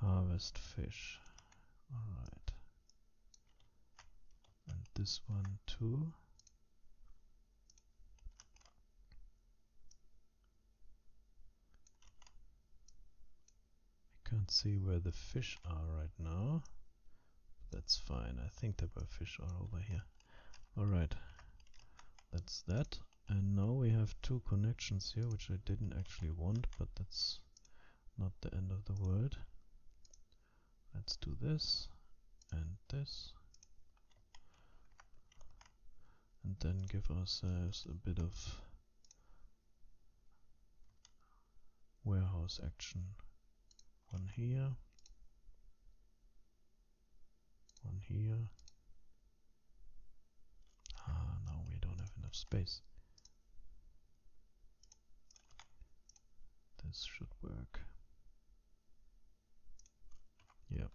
harvest fish. Alright. And this one too. I can't see where the fish are right now. That's fine. I think there were fish all over here. Alright. That's that. And now we have two connections here, which I didn't actually want, but that's not the end of the world. Let's do this and this. And then give ourselves a bit of warehouse action. One here. One here. Ah, now we don't have enough space. This should work. Yeah.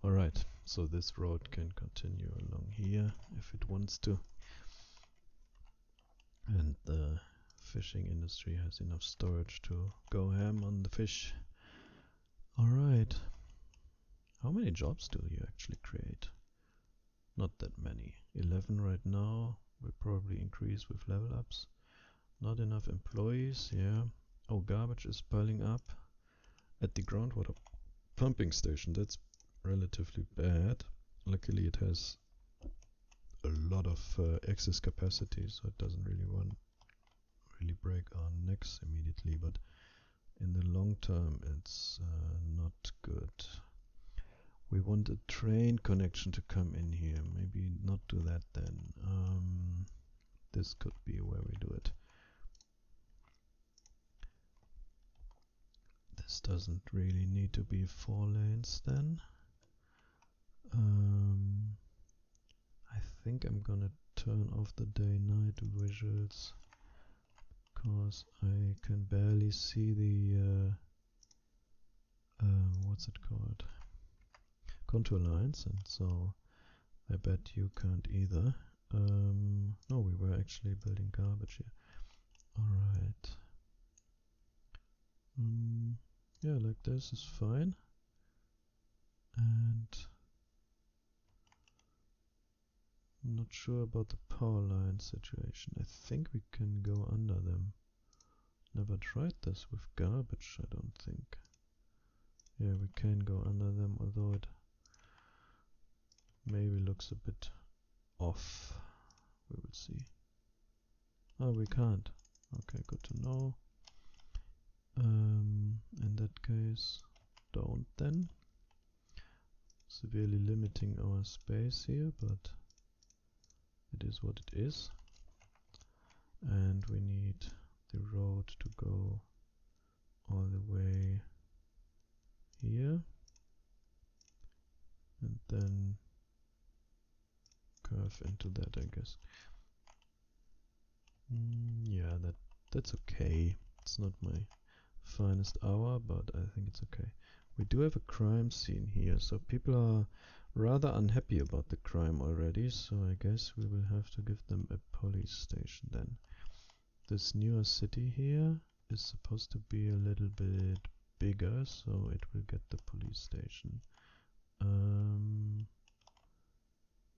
Alright, so this road can continue along here if it wants to. And the fishing industry has enough storage to go ham on the fish. Alright. How many jobs do you actually create? Not that many. 11 right now. Will probably increase with level ups. Not enough employees, yeah. Oh, garbage is piling up at the groundwater pumping station. That's relatively bad. Luckily it has a lot of excess capacity, so it doesn't really break our necks immediately, but in the long term it's not good. We want a train connection to come in here. Maybe not do that then. This could be where we do it. This doesn't really need to be 4 lanes then. I think I'm gonna turn off the day-night visuals because I can barely see the what's it called? Contour lines, and so I bet you can't either. No, we were actually building garbage here. Alright. Yeah, like this is fine. And I'm not sure about the power line situation. I think we can go under them. Never tried this with garbage, I don't think. Yeah, we can go under them, although it maybe looks a bit off. We will see. Oh, we can't. Okay, good to know. In that case, don't then. Severely limiting our space here, but it is what it is. And we need the road to go all the way here. And then curve into that, I guess. Yeah, that's okay. It's not my finest hour, but I think it's okay. We do have a crime scene here, so people are rather unhappy about the crime already, so I guess we will have to give them a police station then. This newer city here is supposed to be a little bit bigger, so it will get the police station.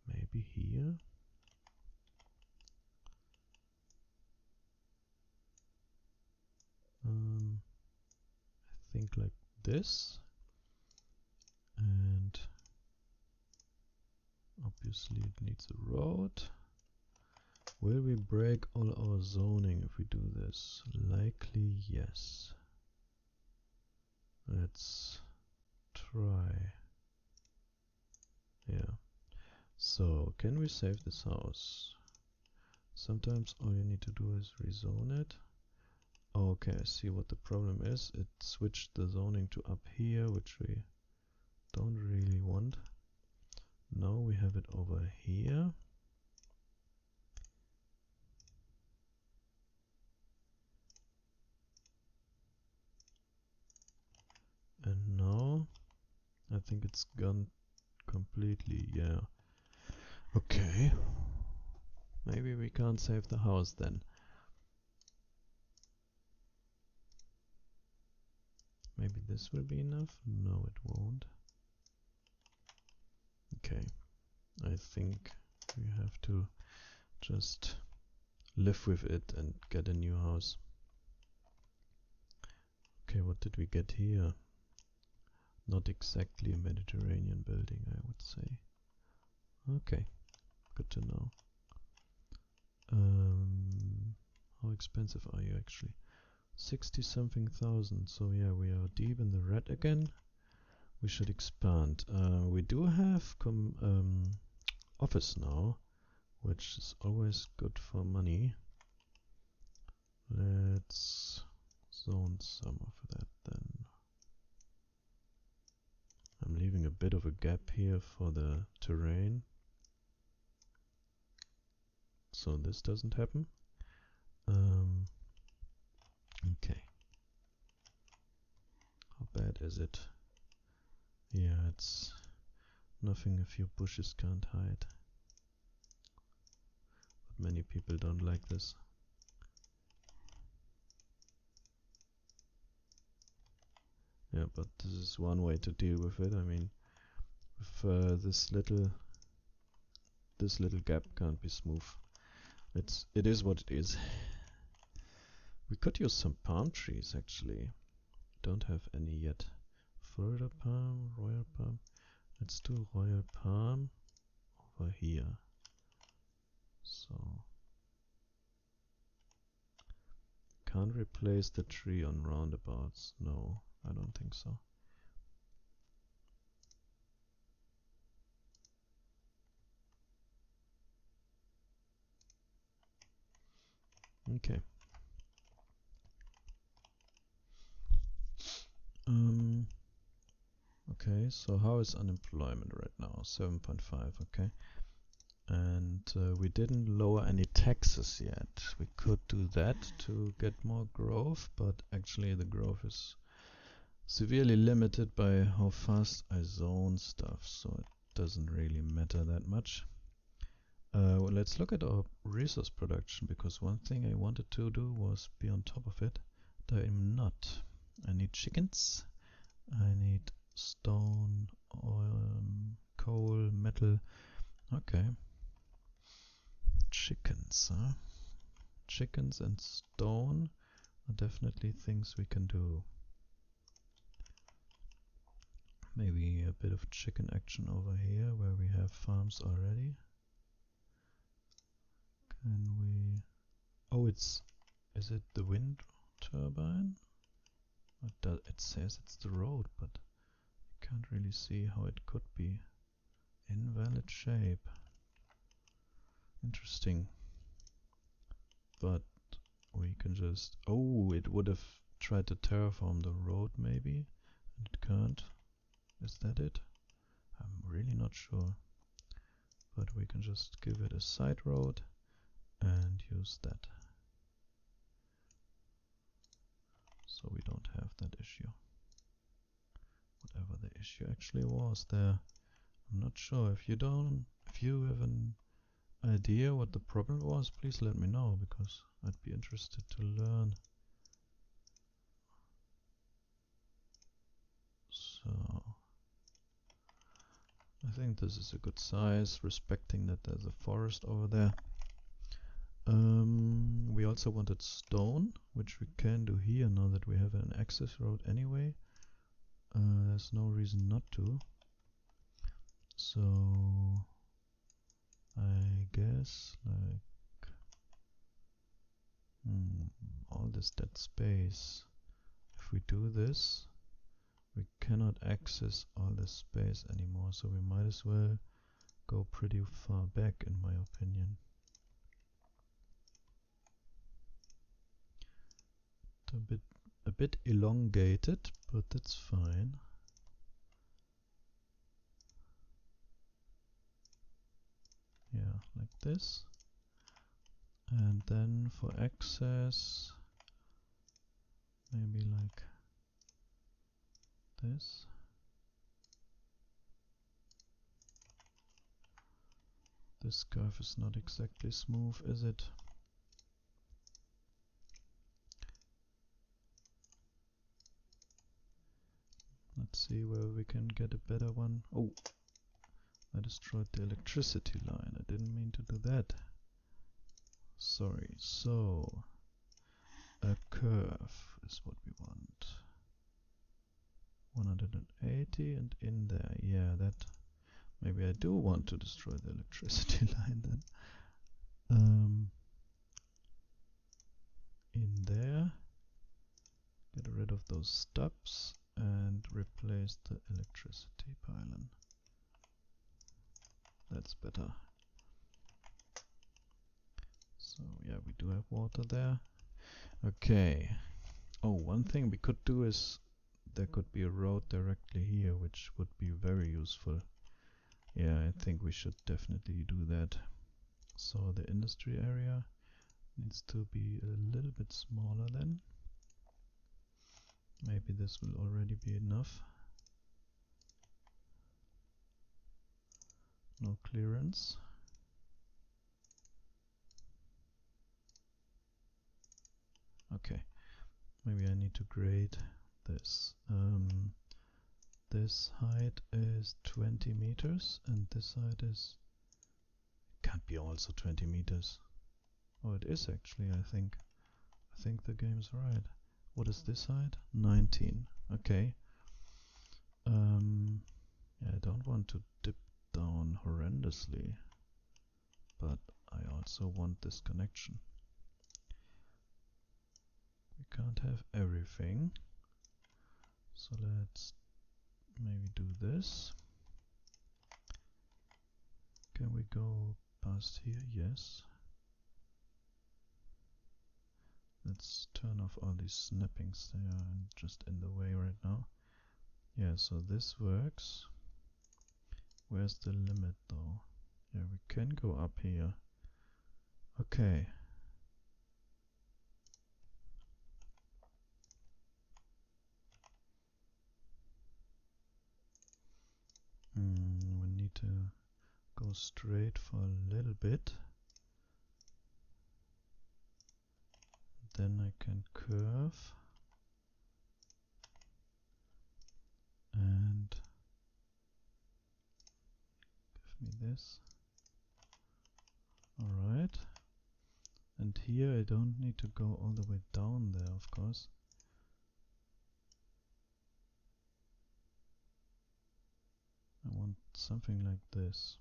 Maybe here? I think like this. And obviously it needs a road. Will we break all our zoning if we do this? Likely yes. Let's try. Yeah. So, can we save this house? Sometimes all you need to do is rezone it. Okay, I see what the problem is. It switched the zoning to up here, which we don't really want. Now we have it over here. And now I think it's gone completely, yeah. Okay. Maybe we can't save the house then. Maybe this will be enough? No, it won't. Okay. I think we have to just live with it and get a new house. Okay, what did we get here? Not exactly a Mediterranean building, I would say. Okay, good to know. How expensive are you actually? 60 something thousand, so yeah, we are deep in the red again. We should expand. We do have office now, which is always good for money. Let's zone some of that then. I'm leaving a bit of a gap here for the terrain, so this doesn't happen. Okay. How bad is it? Yeah, it's nothing a few bushes can't hide. But many people don't like this. Yeah, but this is one way to deal with it. I mean, if this little gap can't be smooth, it is what it is. We could use some palm trees actually. Don't have any yet. Florida palm, royal palm. Let's do royal palm over here. So can't replace the tree on roundabouts. No, I don't think so. Okay. Okay, so how is unemployment right now? 7.5, okay. And we didn't lower any taxes yet. We could do that to get more growth, but actually the growth is severely limited by how fast I zone stuff, so it doesn't really matter that much. Well, let's look at our resource production, because one thing I wanted to do was be on top of it. But I'm not. I need chickens. I need stone, oil, coal, metal. Okay. Chickens, huh? Chickens and stone are definitely things we can do. Maybe a bit of chicken action over here where we have farms already. Can we... Oh, is it the wind turbine? It says it's the road, but I can't really see how it could be. Invalid shape. Interesting. But we can just... Oh, it would have tried to terraform the road maybe, and it can't. Is that it? I'm really not sure. But we can just give it a side road and use that. So we don't have that issue. Whatever the issue actually was there. I'm not sure. If you have an idea what the problem was, please let me know, because I'd be interested to learn. So I think this is a good size, respecting that there's a forest over there. We also wanted stone, which we can do here now that we have an access road anyway. There's no reason not to. So I guess like all this dead space. If we do this, we cannot access all this space anymore, so we might as well go pretty far back, in my opinion. A bit elongated, but that's fine. Yeah, like this. And then for access, maybe like this. This curve is not exactly smooth, is it? Let's see where we can get a better one. Oh, I destroyed the electricity line. I didn't mean to do that. Sorry. So a curve is what we want. 180 and in there. Yeah, that. Maybe I do want to destroy the electricity line then. In there. Get rid of those stubs and replace the electricity pylon. That's better. So yeah, we do have water there. Okay. Oh, one thing we could do is there could be a road directly here, which would be very useful. Yeah, I think we should definitely do that. So the industry area needs to be a little bit smaller then. Maybe this will already be enough. No clearance. Okay, maybe I need to grade this. This height is 20 meters and this height is... can't be also 20 meters. Oh, it is actually, I think. I think the game's right. What is this height? 19. Okay. Yeah, I don't want to dip down horrendously, but I also want this connection. We can't have everything, so let's maybe do this. Can we go past here? Yes. Let's turn off all these snappings, they are just in the way right now. Yeah, so this works. Where's the limit though? Yeah, we can go up here. Okay. We need to go straight for a little bit. Then I can curve and give me this. Alright. And here I don't need to go all the way down there, of course. I want something like this.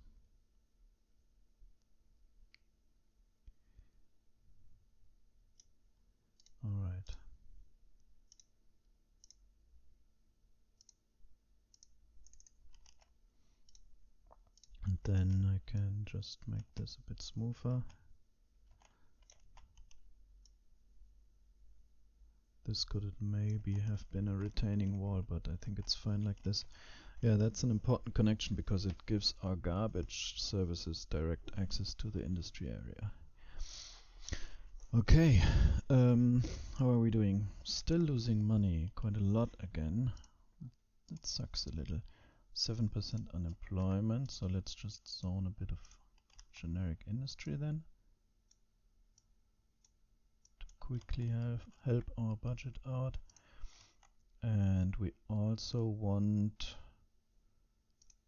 Alright. And then I can just make this a bit smoother. This could maybe have been a retaining wall, but I think it's fine like this. Yeah, that's an important connection because it gives our garbage services direct access to the industry area. Okay, how are we doing? Still losing money, quite a lot again. That sucks a little. 7% unemployment, so let's just zone a bit of generic industry then. To quickly help our budget out. And we also want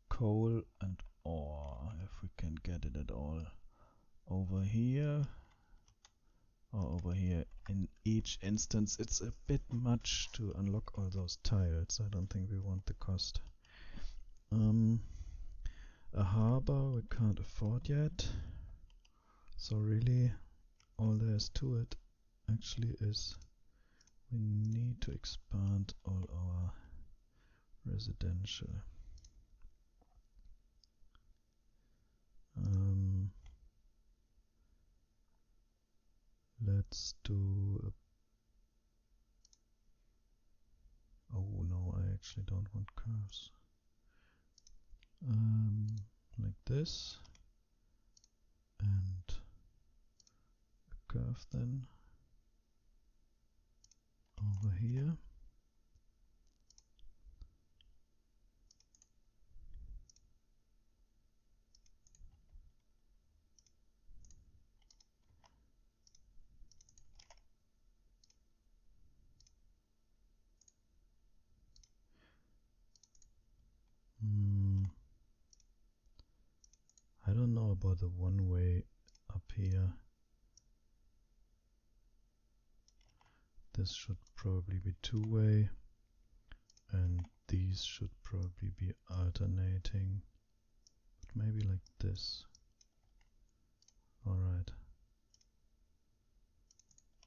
coal and ore, if we can get it at all. Over here or over here. In each instance it's a bit much to unlock all those tiles. I don't think we want the cost. A harbor we can't afford yet. So really all there is to it actually is we need to expand all our residential. Let's do a oh no, I actually don't want curves. Like this, and a curve then over here. I don't know about the one way up here. This should probably be two-way, and these should probably be alternating, but maybe like this. Alright.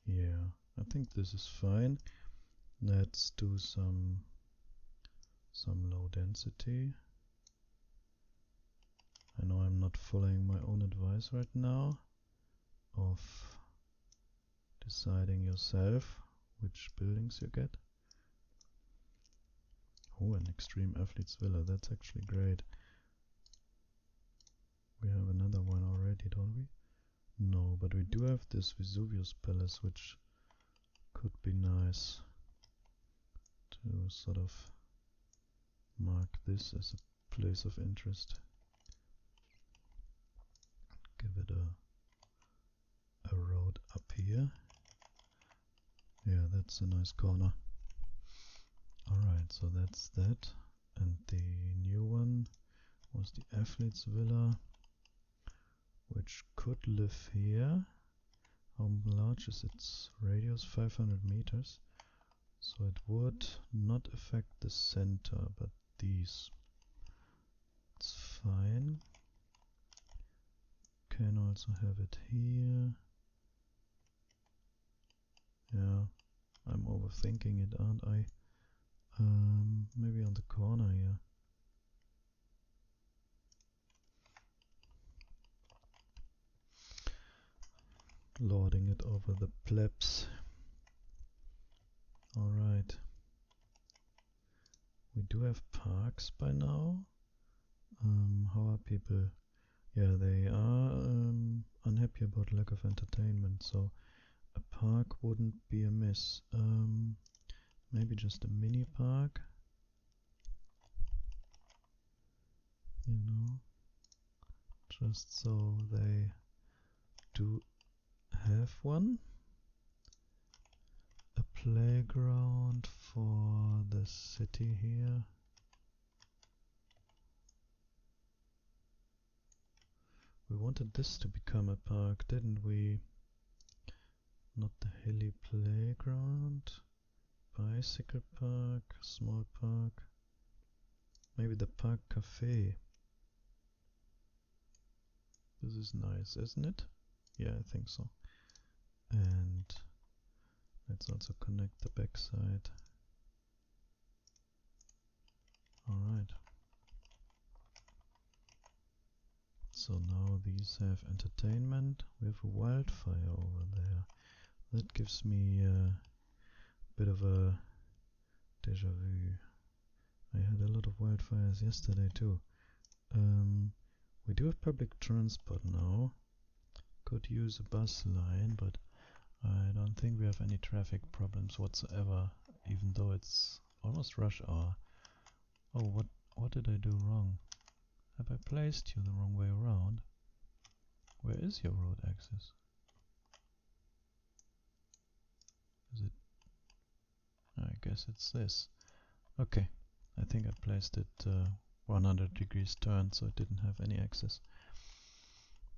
Yeah, I think this is fine. Let's do some low density. I know I'm not following my own advice right now of deciding yourself which buildings you get. Oh, an extreme athlete's villa, that's actually great. We have another one already, don't we? No, but we do have this Vesuvius Palace, which could be nice to sort of mark this as a place of interest. Give it a road up here. Yeah, that's a nice corner. Alright, so that's that. And the new one was the athlete's villa, which could live here. How large is its radius? 500 meters. So it would not affect the center, but these. It's fine. Can also have it here. Yeah, I'm overthinking it, aren't I? Maybe on the corner here. Lording it over the plebs. Alright. We do have parks by now. How are people? Yeah, they are unhappy about lack of entertainment, so a park wouldn't be amiss. Maybe just a mini park. You know, just so they do have one. A playground for the city here. We wanted this to become a park, didn't we? Not the hilly playground. Bicycle park, small park. Maybe the park cafe. This is nice, isn't it? Yeah, I think so. And let's also connect the backside. Alright. So now these have entertainment. We have a wildfire over there. That gives me a bit of a déjà vu. I had a lot of wildfires yesterday too. We do have public transport now. Could use a bus line, but I don't think we have any traffic problems whatsoever, even though it's almost rush hour. Oh, what did I do wrong? Have I placed you the wrong way around? Where is your road axis? Is it? I guess it's this. Okay, I think I placed it 100 degrees turn, so it didn't have any axis.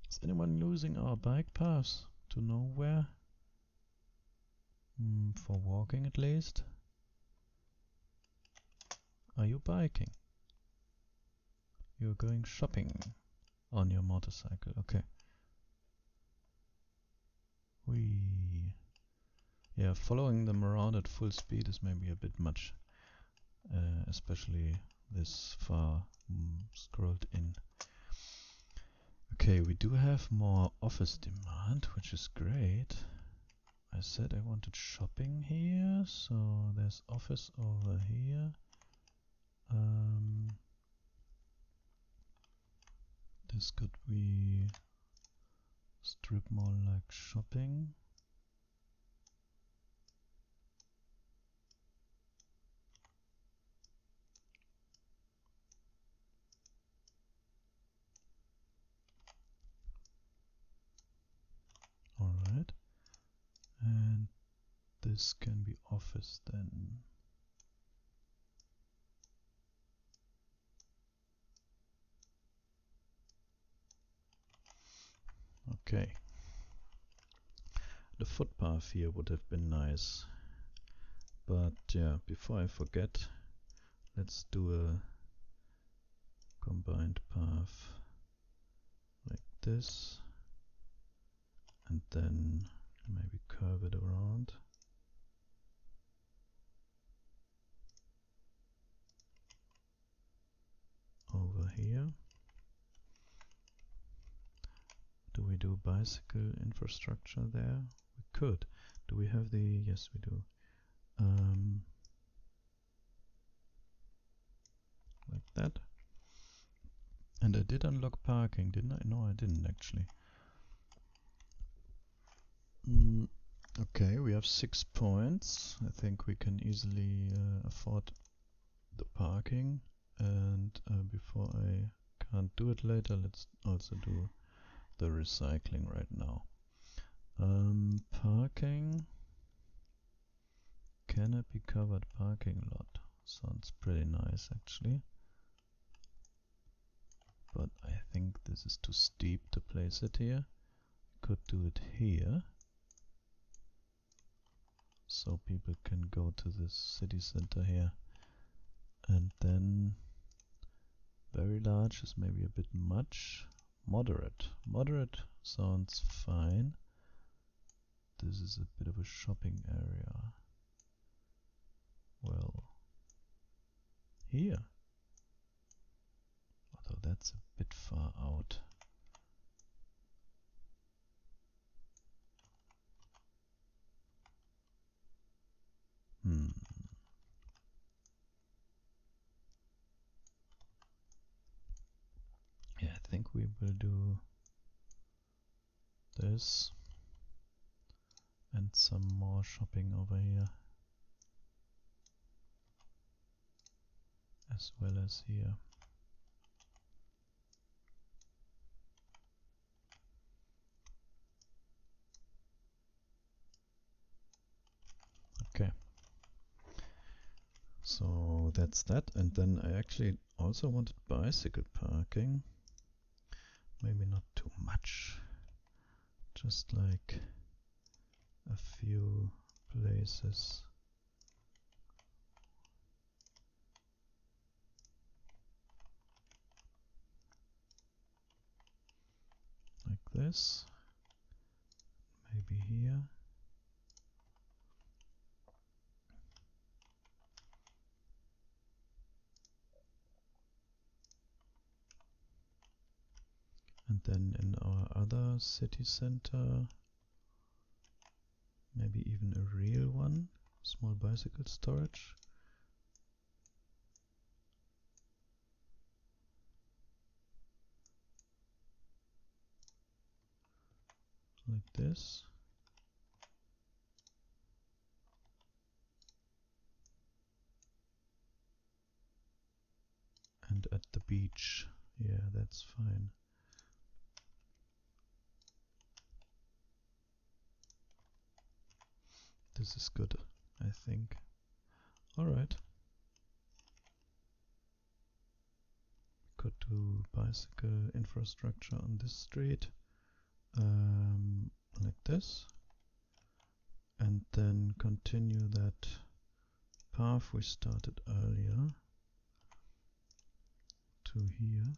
Is anyone using our bike paths to nowhere? For walking at least? Are you biking? You're going shopping on your motorcycle, okay. Whee. Yeah, following them around at full speed is maybe a bit much, especially this far scrolled in. Okay, we do have more office demand, which is great. I said I wanted shopping here, so there's office over here. This could be strip mall like shopping. Alright. And this can be office then. Okay. The footpath here would have been nice. But yeah, before I forget, let's do a combined path like this. And then maybe curve it around. Over here. Do we do bicycle infrastructure there? We could. Do we have the... Yes, we do. Like that. And I did unlock parking, didn't I? No, I didn't actually. Okay, we have 6 points. I think we can easily afford the parking. And before I can't do it later, let's also do the recycling right now. Parking. Can it be covered parking lot? Sounds pretty nice actually. But I think this is too steep to place it here. Could do it here. So people can go to the city center here. And then very large is maybe a bit much. Moderate. Moderate sounds fine. This is a bit of a shopping area. Well, here. Although that's a bit far out. Yeah, I think we will do this and some more shopping over here, as well as here. So that's that. And then I actually also wanted bicycle parking. Maybe not too much. Just like a few places. Like this. Maybe here. And then in our other city center, maybe even a real one, small bicycle storage. Like this. And at the beach. Yeah, that's fine. This is good, I think. Alright. Could do bicycle infrastructure on this street. Like this. And then continue that path we started earlier to here.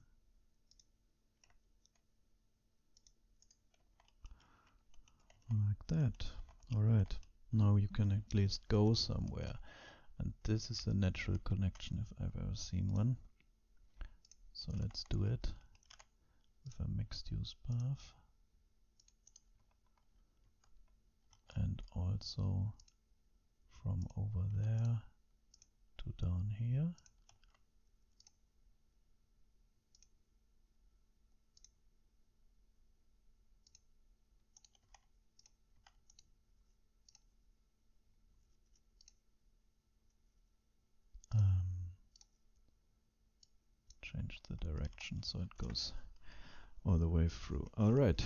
Like that. Alright. Now you can at least go somewhere. And this is a natural connection if I've ever seen one. So let's do it with a mixed use path. And also from over there to down here. Change the direction so it goes all the way through. Alright.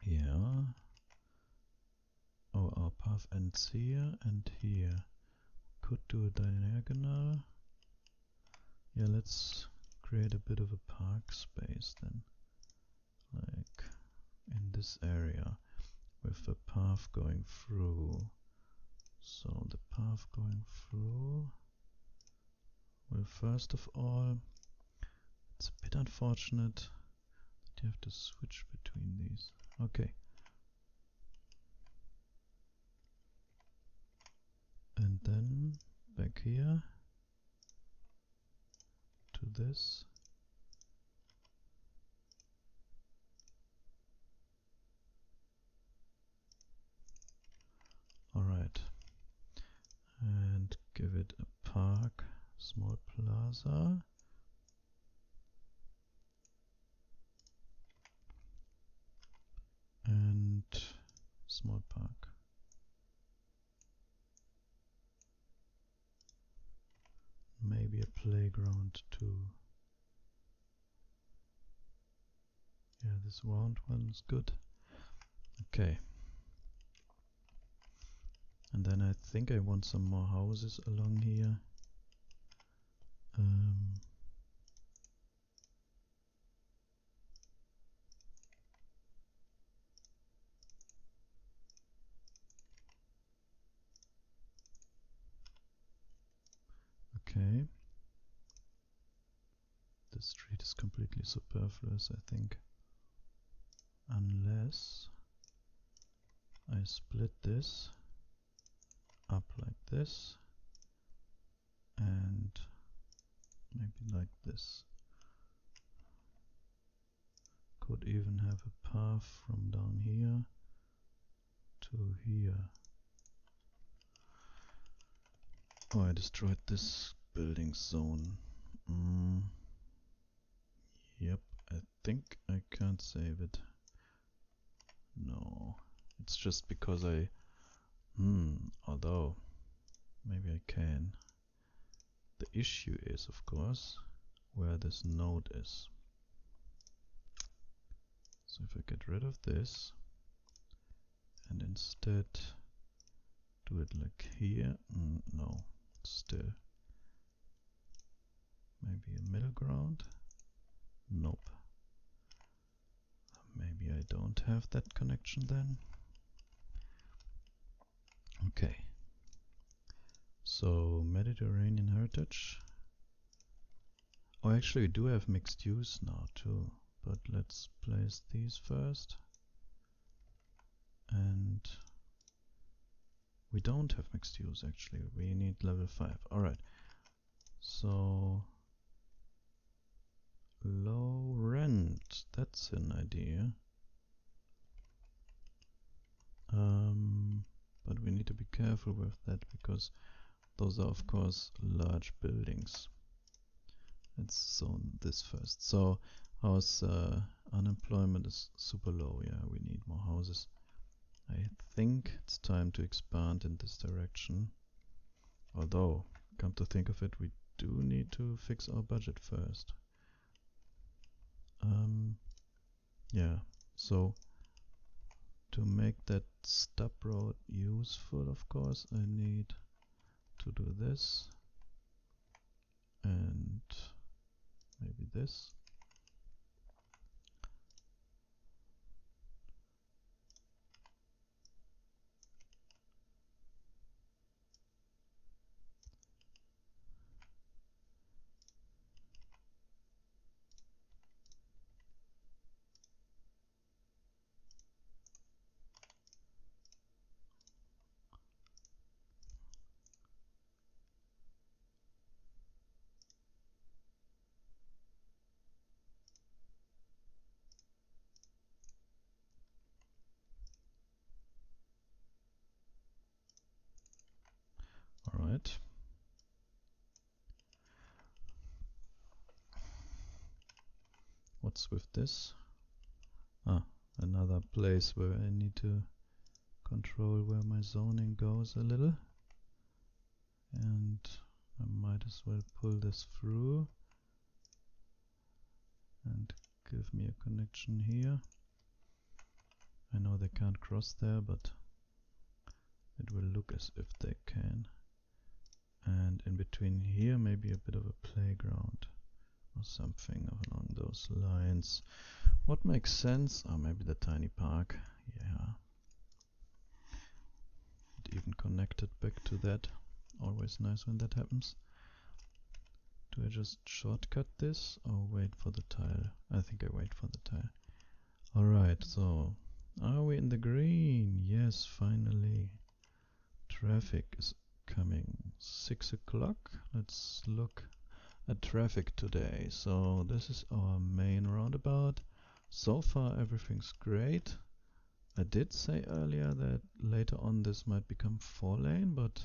Yeah. Oh, our path ends here and here. Could do a diagonal. Yeah, let's create a bit of a park space then. Like in this area with the path going through. So the path going through will first of all, it's a bit unfortunate that you have to switch between these. Okay. And then back here to this. Alright. And give it a park, small plaza. And small park. Maybe a playground too. Yeah, this round one is good. Okay. And then I think I want some more houses along here. Okay. The street is completely superfluous, I think. Unless I split this up like this and maybe like this. Could even have a path from down here to here. Oh, I destroyed this building zone. Yep, I think I can't save it. No, it's just because I... although, maybe I can. The issue is, of course, where this node is. So if I get rid of this and instead do it like here. No, still. Maybe a middle ground? Nope. Maybe I don't have that connection then. Okay. So Mediterranean heritage. Oh, actually we do have mixed use now too. But let's place these first. And we don't have mixed use actually. We need level 5. Alright. So low rent. That's an idea. But we need to be careful with that because those are of course large buildings. Let's zone this first. So how's unemployment is super low. Yeah, we need more houses. I think it's time to expand in this direction. Although, come to think of it, we do need to fix our budget first. Yeah, so to make that stub road useful, of course, I need to do this and maybe this. Alright. What's with this? Ah, another place where I need to control where my zoning goes a little. And I might as well pull this through and give me a connection here. I know they can't cross there, but it will look as if they can. And in between here maybe a bit of a playground or something along those lines. What makes sense? Oh, maybe the tiny park. Yeah. It even connected back to that. Always nice when that happens. Do I just shortcut this or wait for the tile? I think I wait for the tile. Alright, so are we in the green? Yes, finally. Traffic is coming. 6 o'clock. Let's look at traffic today. So this is our main roundabout. So far everything's great. I did say earlier that later on this might become 4-lane, but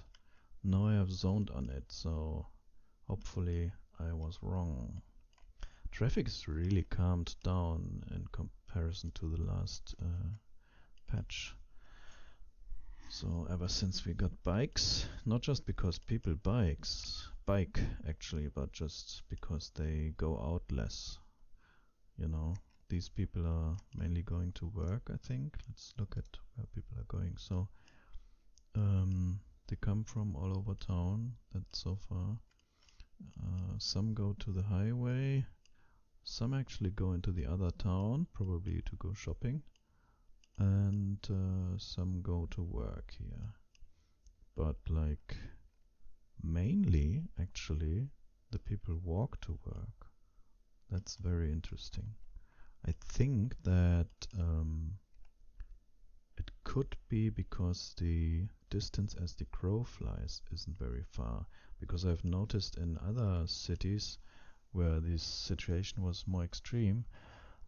now I have zoned on it, so hopefully I was wrong. Traffic is really calmed down in comparison to the last patch. So ever since we got bikes, not just because people bike actually, but just because they go out less. You know, these people are mainly going to work, I think. Let's look at where people are going. So they come from all over town, that's so far. Some go to the highway, some actually go into the other town, probably to go shopping, and some go to work here. But like mainly actually the people walk to work. That's very interesting. I think that it could be because the distance as the crow flies isn't very far, because I've noticed in other cities where this situation was more extreme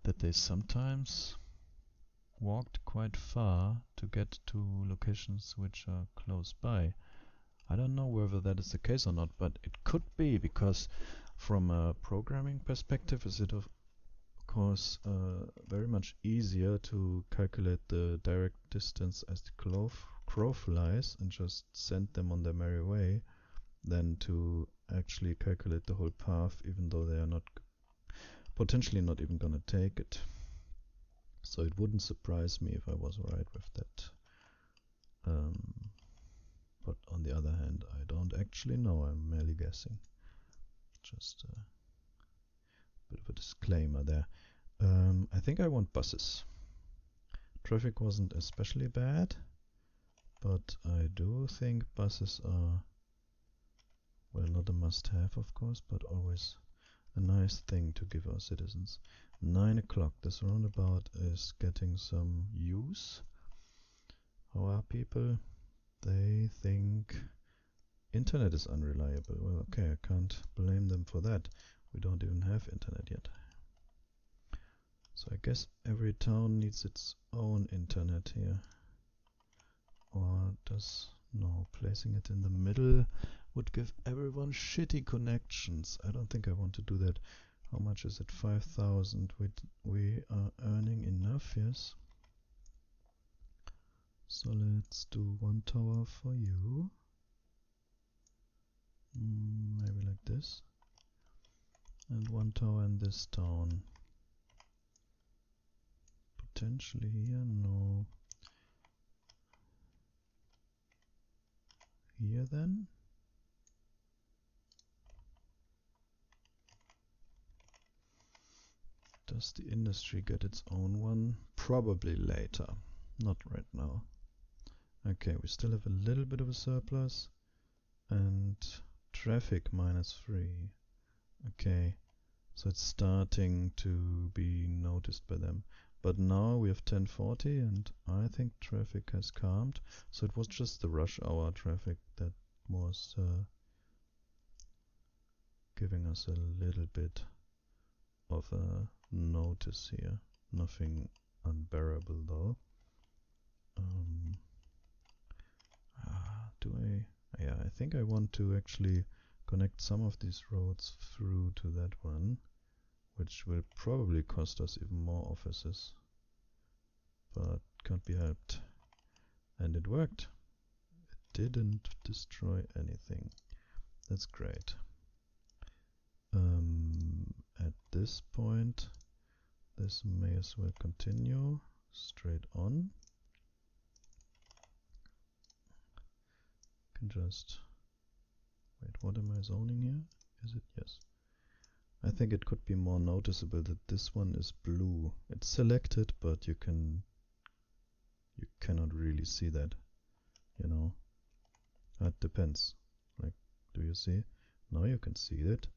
that they sometimes walked quite far to get to locations which are close by. I don't know whether that is the case or not, but it could be, because from a programming perspective is it of course very much easier to calculate the direct distance as the crow flies and just send them on their merry way than to actually calculate the whole path, even though they are not potentially not even gonna take it. So it wouldn't surprise me if I was right with that But on the other hand, I don't actually know, I'm merely guessing. Just a bit of a disclaimer there. I think I want buses. Traffic wasn't especially bad, but I do think buses are, well, not a must-have, of course, but always a nice thing to give our citizens. 9 o'clock, this roundabout is getting some use. How are people? They think internet is unreliable. Well, okay, I can't blame them for that. We don't even have internet yet. So I guess every town needs its own internet here. Or no, placing it in the middle would give everyone shitty connections. I don't think I want to do that. How much is it? 5,000. We are earning enough, yes. So let's do 1 tower for you. Maybe like this. And 1 tower in this town. Potentially here, no. Here then? Does the industry get its own one? Probably later, not right now. Okay, we still have a little bit of a surplus. And traffic -3. Okay, so it's starting to be noticed by them. But now we have 10:40 and I think traffic has calmed. So it was just the rush hour traffic that was giving us a little bit of a notice here. Nothing unbearable though. Yeah, I think I want to actually connect some of these roads through to that one, which will probably cost us even more offices. But can't be helped. And it worked. It didn't destroy anything. That's great. At this point, this may as well continue straight on. Can just wait, what am I zoning here? Is it? Yes. I think it could be more noticeable that this one is blue. It's selected, but you cannot really see that, you know. That depends. Like, do you see? Now you can see it,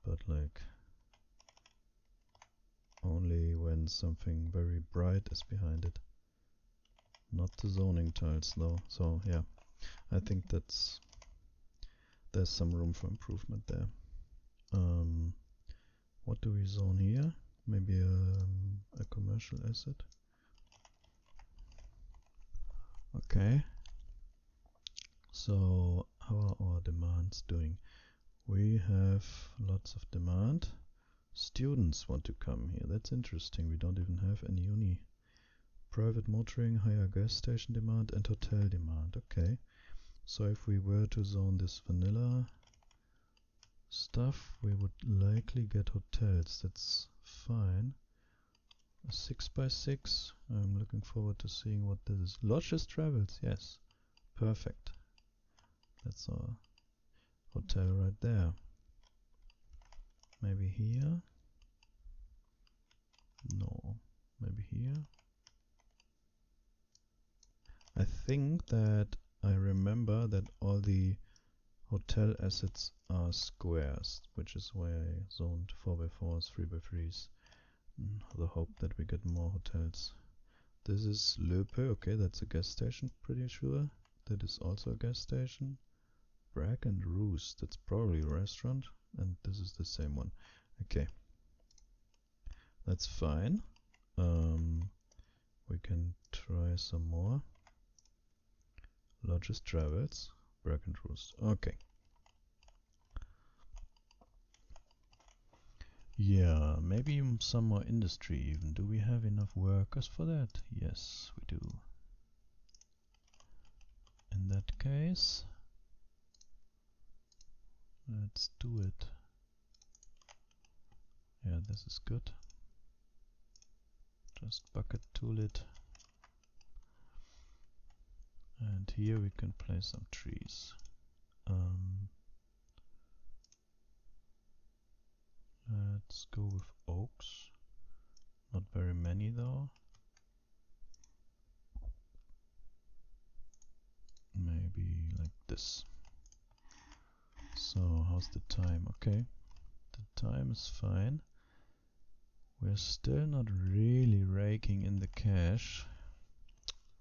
but like only when something very bright is behind it. Not the zoning tiles though. So yeah, I think there's some room for improvement there. What do we zone here? Maybe a commercial asset. Okay. So how are our demands doing? We have lots of demand. Students want to come here. That's interesting. We don't even have any uni. Private motoring, higher gas station demand, and hotel demand. Okay. So if we were to zone this vanilla stuff, we would likely get hotels. That's fine. A 6x6. I'm looking forward to seeing what this is. Lodges Travels. Yes. Perfect. That's our hotel right there. Maybe here? No. Maybe here? I think that I remember that all the hotel assets are squares, which is why I zoned 4x4s, 3x3s. The hope that we get more hotels. This is Löpe, okay, that's a gas station, pretty sure. That is also a gas station. Bragg and Roost, that's probably a restaurant, and this is the same one. Okay, that's fine. We can try some more. Lodges Travels, Bragg and Roost. Okay. Yeah, maybe some more industry even. Do we have enough workers for that? Yes, we do. In that case, let's do it. Yeah, this is good. Just bucket tool it. And here we can place some trees. Let's go with oaks. Not very many though. Maybe like this. So how's the time? Okay, the time is fine. We're still not really raking in the cash.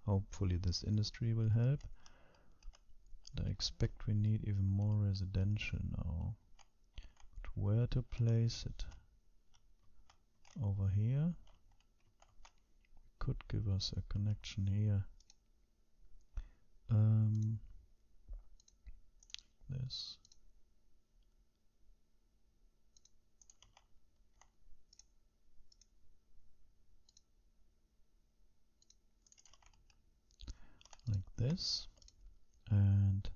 Hopefully this industry will help. But I expect we need even more residential now. But where to place it? Over here. Could give us a connection here. This. Like this. And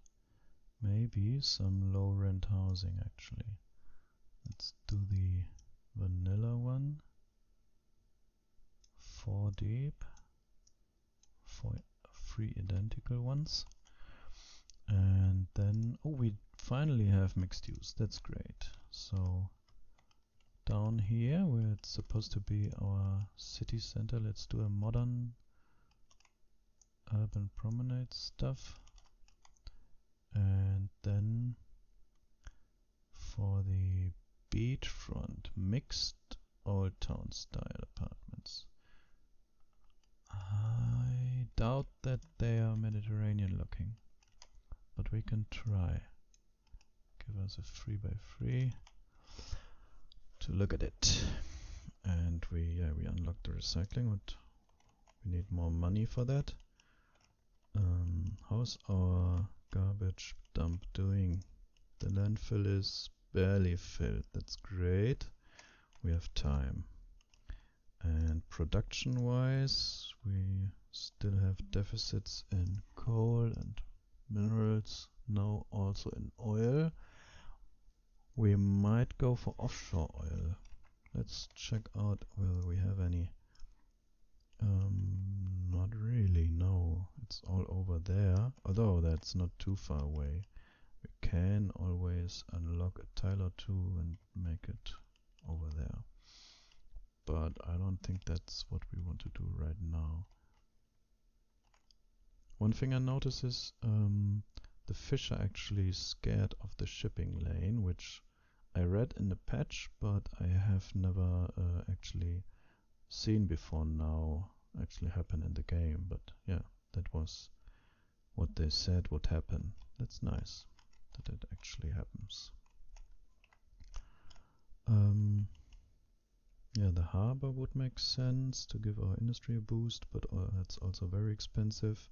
maybe some low rent housing actually. Let's do the vanilla one. 4 deep. 3 identical ones. And then, oh, we finally have mixed use. That's great. So down here where it's supposed to be our city center, let's do a modern urban promenade stuff. And then for the beachfront, mixed old town style apartments. I doubt that they are Mediterranean looking, but we can try. Give us a 3x3 to look at it. And we unlocked the recycling, but we need more money for that. How's our garbage dump doing? The landfill is barely filled. That's great. We have time. And production wise, we still have deficits in coal and minerals, now also in oil. We might go for offshore oil. Let's check out whether we have any. Not really, no. It's all over there, although that's not too far away. We can always unlock a tile or two and make it over there. But I don't think that's what we want to do right now. One thing I notice is the fish are actually scared of the shipping lane, which I read in the patch, but I have never actually seen before now actually happen in the game. But yeah, that was what they said would happen. That's nice that it actually happens. Yeah, the harbor would make sense to give our industry a boost, but it's also very expensive.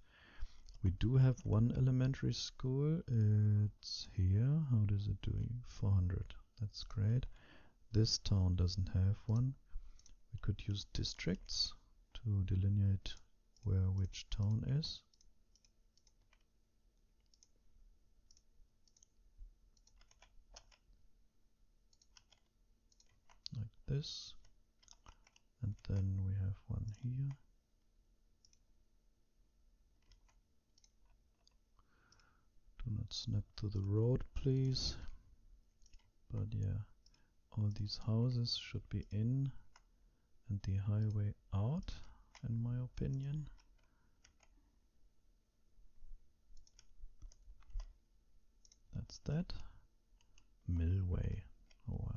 We do have one elementary school. It's here. How does it do? 400. That's great. This town doesn't have one. We could use districts to delineate where which town is. Like this. And then we have one here. Do not snap to the road, please. But yeah, all these houses should be in and the highway out, in my opinion. That's that. Millway. Oh,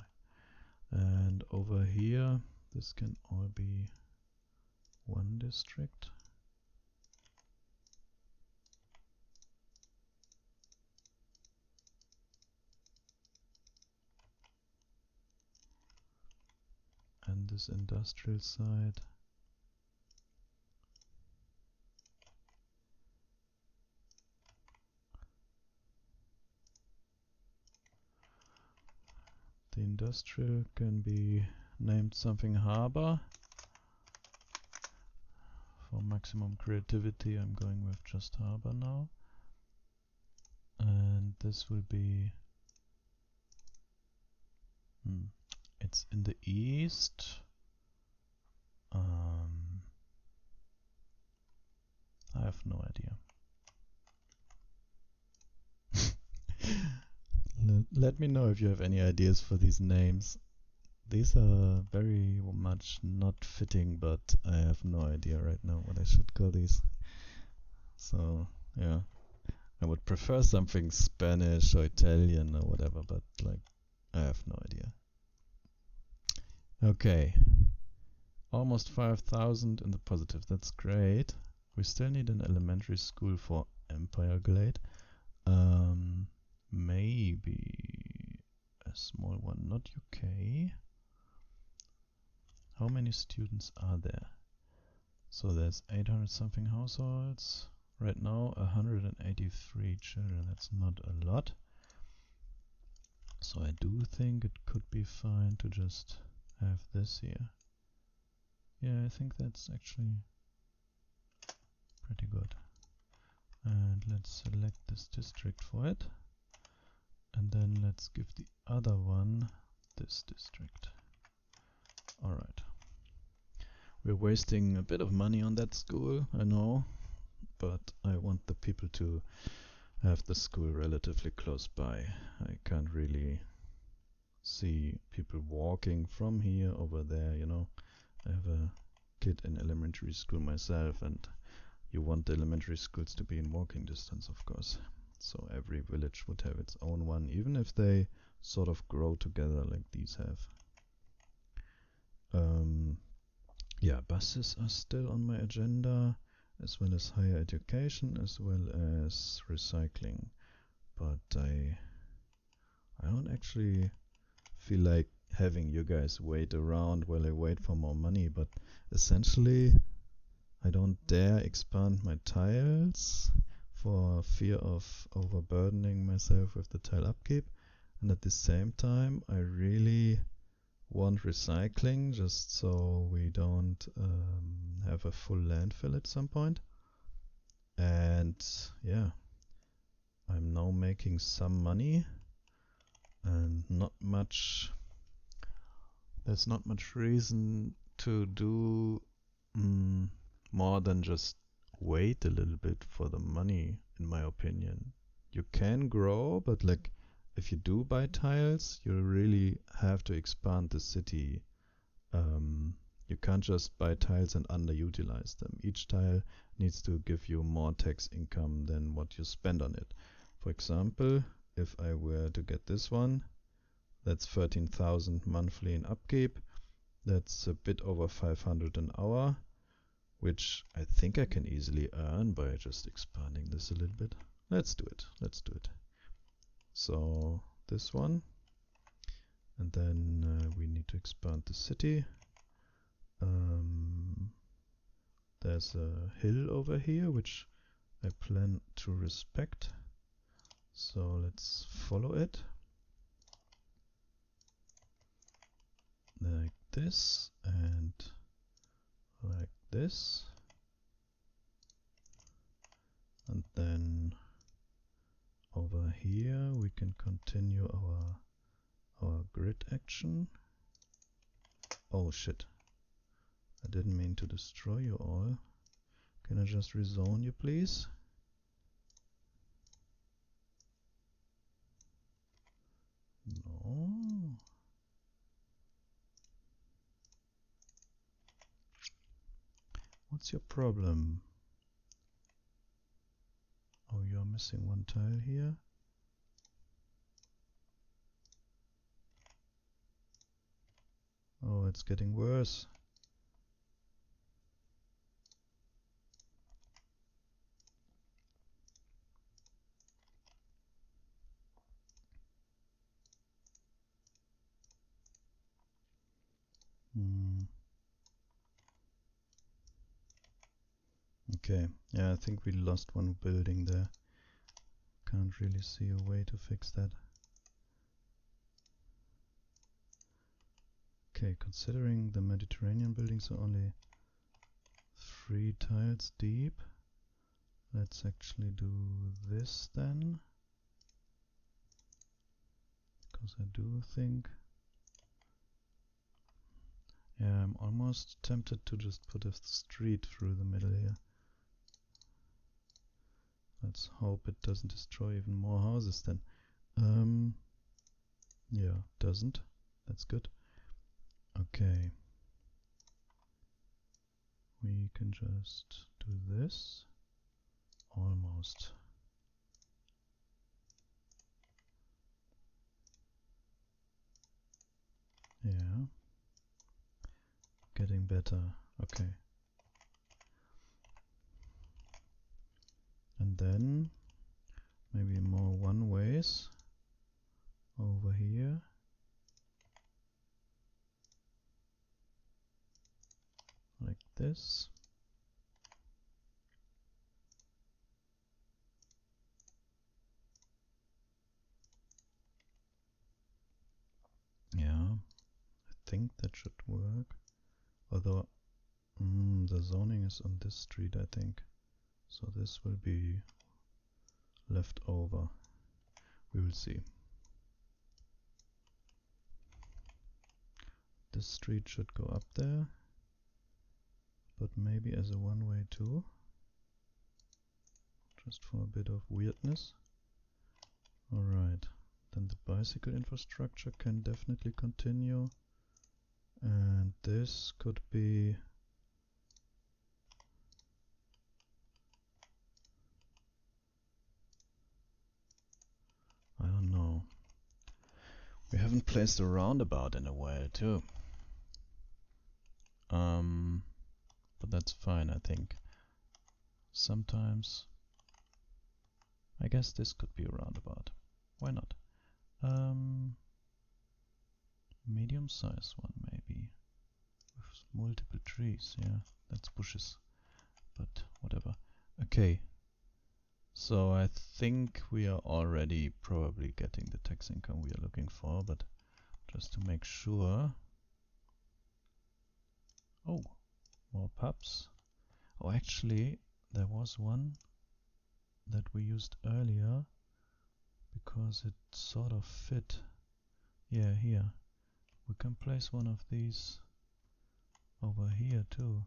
and over here, this can all be one district. And this industrial side. The industrial can be named something harbor. For maximum creativity, I'm going with just harbor now. And this will be... it's in the east. I have no idea. Let me know if you have any ideas for these names. These are very much not fitting, but I have no idea right now what I should call these. So, yeah. I would prefer something Spanish or Italian or whatever, but like, I have no idea. Okay. Almost 5,000 in the positive. That's great. We still need an elementary school for Empire Glade. Maybe a small one, not UK. How many students are there? So there's 800 something households. Right now 183 children. That's not a lot. So I do think it could be fine to just have this here. Yeah, I think that's actually pretty good. And let's select this district for it. And then let's give the other one this district. Alright. We're wasting a bit of money on that school, I know, but I want the people to have the school relatively close by. I can't really see people walking from here over there, you know. I have a kid in elementary school myself, and you want the elementary schools to be in walking distance, of course. So every village would have its own one, even if they sort of grow together like these have. Yeah, buses are still on my agenda, as well as higher education, as well as recycling. But I don't actually feel like having you guys wait around while I wait for more money, but essentially I don't dare expand my tiles for fear of overburdening myself with the tile upkeep, and at the same time I really want recycling just so we don't have a full landfill at some point. And yeah, I'm now making some money and there's not much reason to do more than just wait a little bit for the money, in my opinion. You can grow, but like if you do buy tiles, you really have to expand the city. You can't just buy tiles and underutilize them. Each tile needs to give you more tax income than what you spend on it. For example, if I were to get this one, that's 13,000 monthly in upkeep. That's a bit over 500 an hour, which I think I can easily earn by just expanding this a little bit. Let's do it. So this one, and then we need to expand the city. There's a hill over here which I plan to respect, so let's follow it like this and like this, and then over here we can continue our grid action. Oh shit, I didn't mean to destroy you all. Can I just rezone you, please? No. What's your problem? Oh, you're missing one tile here. Oh, it's getting worse. Okay, yeah, I think we lost one building there. Can't really see a way to fix that. Okay, considering the Mediterranean buildings are only 3 tiles deep, let's actually do this then. Because I do think... Yeah, I'm almost tempted to just put a street through the middle here. Let's hope it doesn't destroy even more houses then. Yeah, doesn't. That's good. Okay. We can just do this. Almost. Yeah. Getting better. Okay. And then maybe more one ways over here. Like this. Yeah, I think that should work. Although the zoning is on this street, I think. So this will be left over. We will see. This street should go up there, but maybe as a one-way too. Just for a bit of weirdness. Alright, then the bicycle infrastructure can definitely continue. And this could be... I don't know. We haven't placed a roundabout in a while too. But that's fine, I think. Sometimes... I guess this could be a roundabout. Why not? Medium size one maybe. With multiple trees, yeah. That's bushes. But whatever. Okay. So I think we are already probably getting the tax income we are looking for, but just to make sure. Oh, more pubs. Oh, actually, there was one that we used earlier because it sort of fit. Yeah, here. We can place one of these over here too.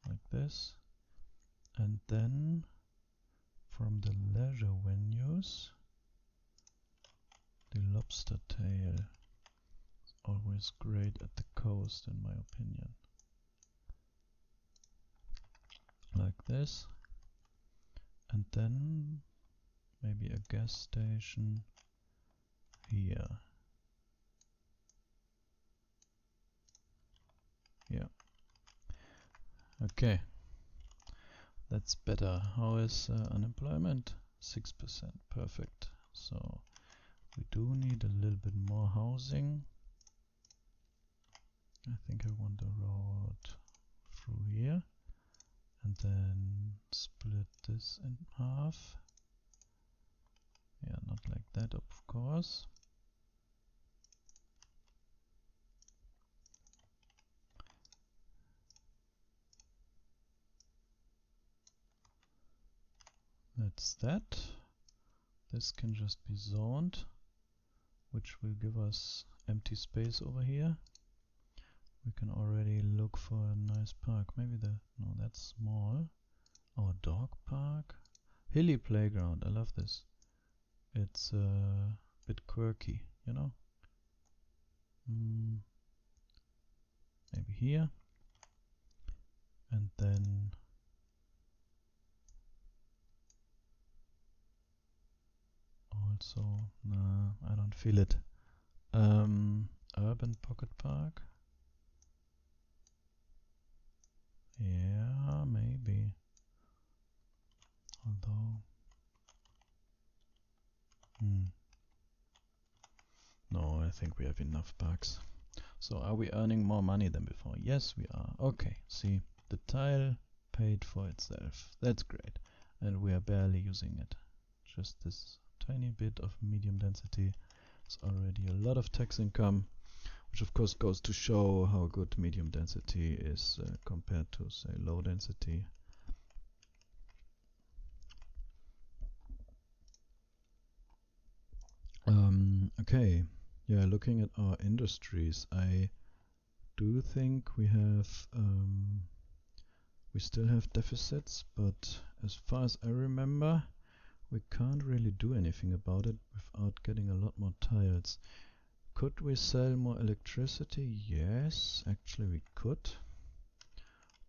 Like this. And then from the leisure venues, the lobster tail is always great at the coast in my opinion. Like this. And then maybe a gas station here. Yeah. Okay. That's better. How is unemployment? 6%. Perfect. So we do need a little bit more housing. I think I want the road through here. And then split this in half. Yeah, not like that, of course. That's that. This can just be zoned, which will give us empty space over here. We can already look for a nice park. Maybe no, that's small. Oh, a dog park. Hilly playground. I love this. It's a bit quirky, you know. Maybe here. And then also, nah, I don't feel it. Urban pocket park. Yeah, maybe. Although, no, I think we have enough parks. So are we earning more money than before? Yes, we are. Okay, see, the tile paid for itself. That's great. And we are barely using it. Just this tiny bit of medium density is already a lot of tax income, which of course goes to show how good medium density is compared to, say, low density. Okay, yeah, looking at our industries, I do think we have, we still have deficits, but as far as I remember, we can't really do anything about it without getting a lot more tiles. Could we sell more electricity? Yes, actually we could.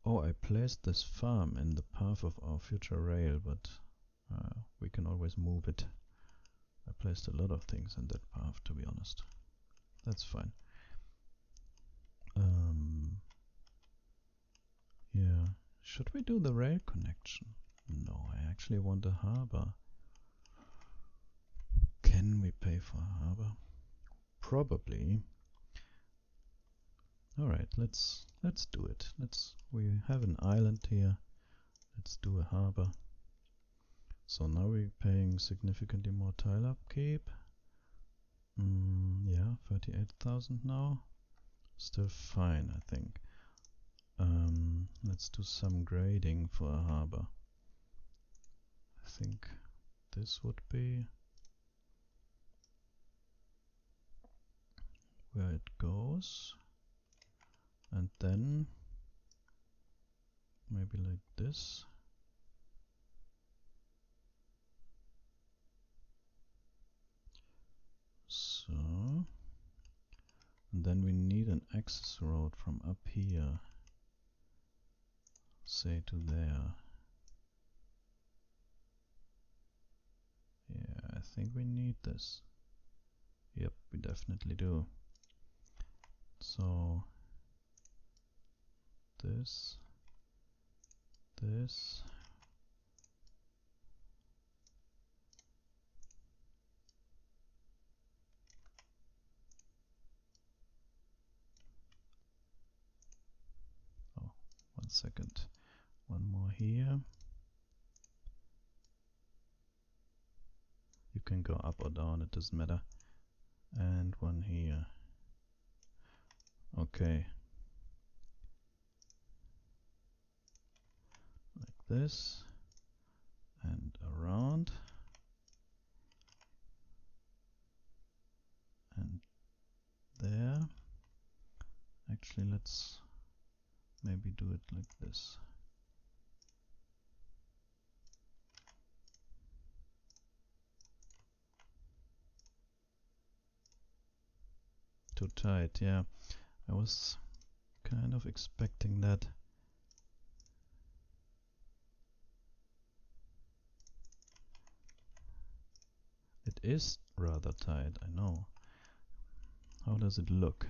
Oh, I placed this farm in the path of our future rail, but we can always move it. I placed a lot of things in that path, to be honest. That's fine. Yeah, should we do the rail connection? No, I actually want a harbor. Can we pay for a harbor? Probably. Alright, let's do it. We have an island here. Let's do a harbor. So now we're paying significantly more tile upkeep. Yeah, 38,000 now. Still fine, I think. Let's do some grading for a harbor. I think this would be where it goes. And then maybe like this. So, and then we need an access road from up here, say to there. Yeah, I think we need this. Yep, we definitely do. So, this. Oh, 1 second. One more here. You can go up or down, it doesn't matter. And one here. Okay. Like this. And around. And there. Actually, let's maybe do it like this. Too tight, yeah. I was kind of expecting that. It is rather tight, I know. How does it look?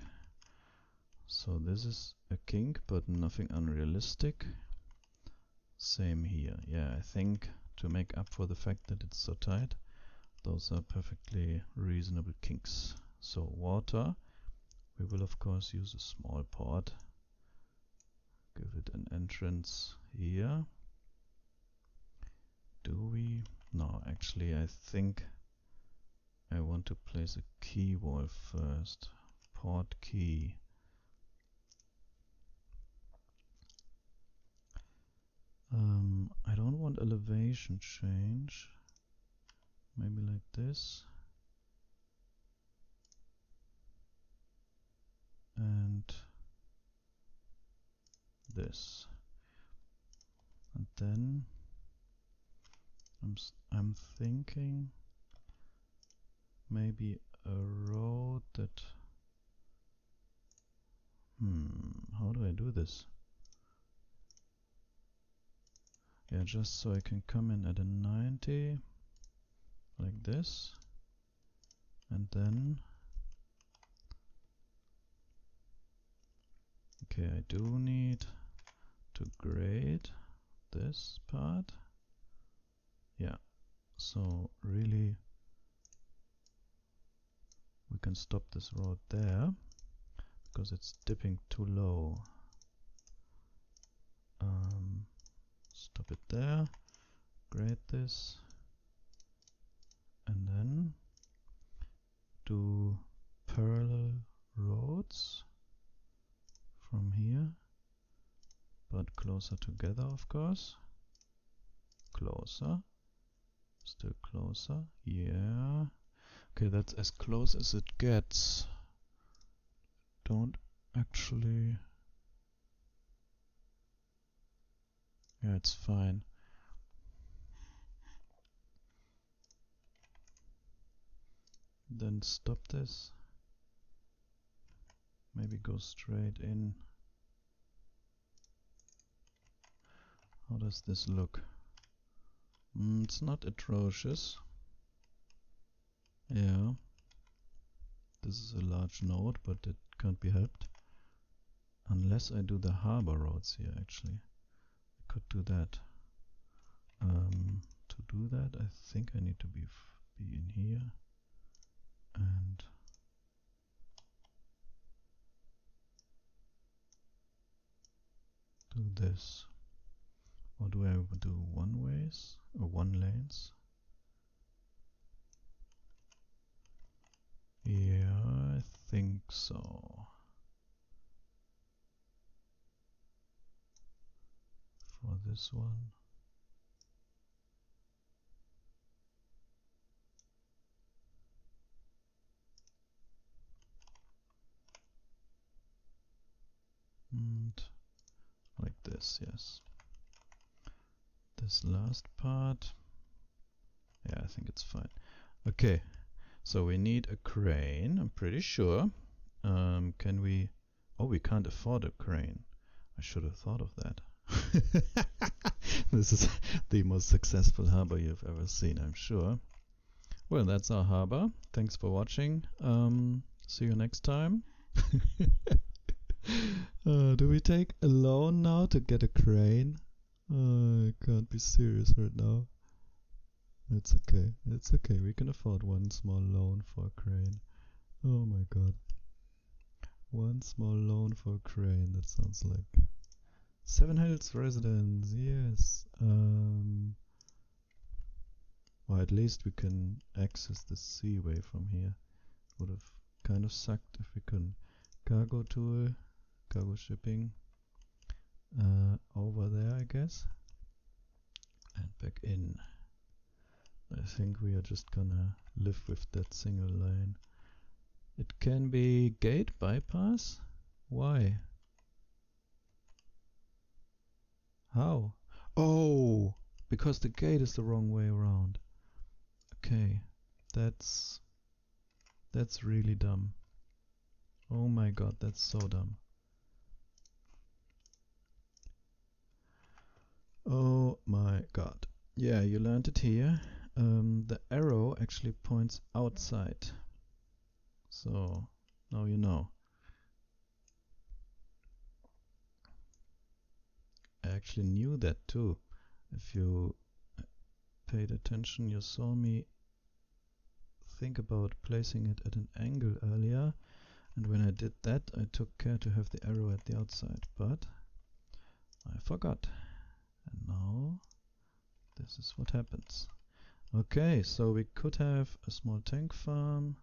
So this is a kink, but nothing unrealistic. Same here. Yeah, I think to make up for the fact that it's so tight, those are perfectly reasonable kinks. So water, we will of course use a small port. Give it an entrance here. Do we? No, actually I think I want to place a key wall first. Port key. I don't want elevation change. Maybe like this. And this. And then I'm thinking maybe a road that how do I do this? Yeah, just so I can come in at a 90 like this, and then okay, I do need to grade this part. Yeah, so really we can stop this road there because it's dipping too low. Stop it there, grade this, and then do parallel roads from here, but closer together, of course. Closer, still closer, yeah. Okay, that's as close as it gets. Don't actually... Yeah, it's fine. then stop this. Maybe go straight in. How does this look? It's not atrocious. Yeah. This is a large node, but it can't be helped. Unless I do the harbor roads here, actually. I could do that. To do that, I think I need to be in here. And do this. Or do I do one ways or one lanes? Yeah, I think so. For this one. And like this, yes. This last part. Yeah, I think it's fine. Okay, so we need a crane, I'm pretty sure. Can we... Oh, we can't afford a crane. I should have thought of that. This is the most successful harbor you've ever seen, I'm sure. Well, that's our harbor. Thanks for watching. See you next time. Do we take a loan now to get a crane? I can't be serious right now. It's okay. It's okay. We can afford one small loan for a crane. Oh my god. One small loan for a crane. That sounds like... Seven Hills residents. Yes. Or at least we can access the seaway from here. Would have kind of sucked if we couldn't. Cargo tool. Cargo shipping. Over there, I guess. And back in. I think we are just gonna live with that single lane. It can be gate bypass? Why? How? Oh! Because the gate is the wrong way around. Okay. That's really dumb. Oh my god, that's so dumb. Oh my god. Yeah, you learned it here. The arrow actually points outside. So, now you know. I actually knew that too. If you paid attention, you saw me think about placing it at an angle earlier. And when I did that, I took care to have the arrow at the outside. But I forgot. And now this is what happens. Okay, so we could have a small tank farm,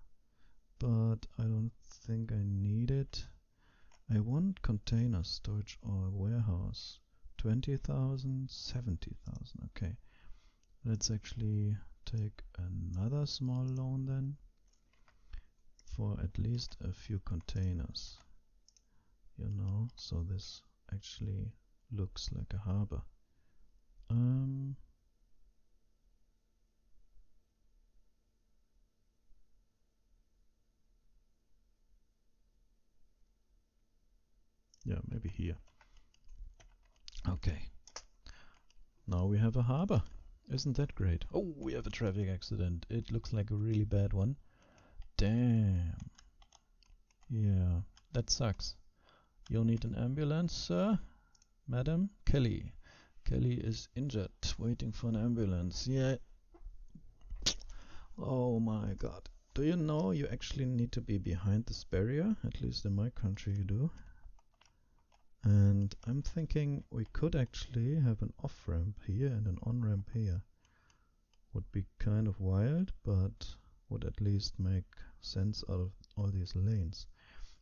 but I don't think I need it. I want container storage or warehouse. 20,000, 70,000. Okay, let's actually take another small loan then for at least a few containers. You know, so this actually looks like a harbor. Yeah, maybe here. Okay. Now we have a harbor. Isn't that great? Oh, we have a traffic accident. It looks like a really bad one. Damn. Yeah, that sucks. You'll need an ambulance, sir? Madam? Kelly. Kelly is injured, waiting for an ambulance. Yeah. Oh my god. Do you know you actually need to be behind this barrier? At least in my country you do. And I'm thinking we could actually have an off-ramp here and an on-ramp here. Would be kind of wild, but would at least make sense out of all these lanes.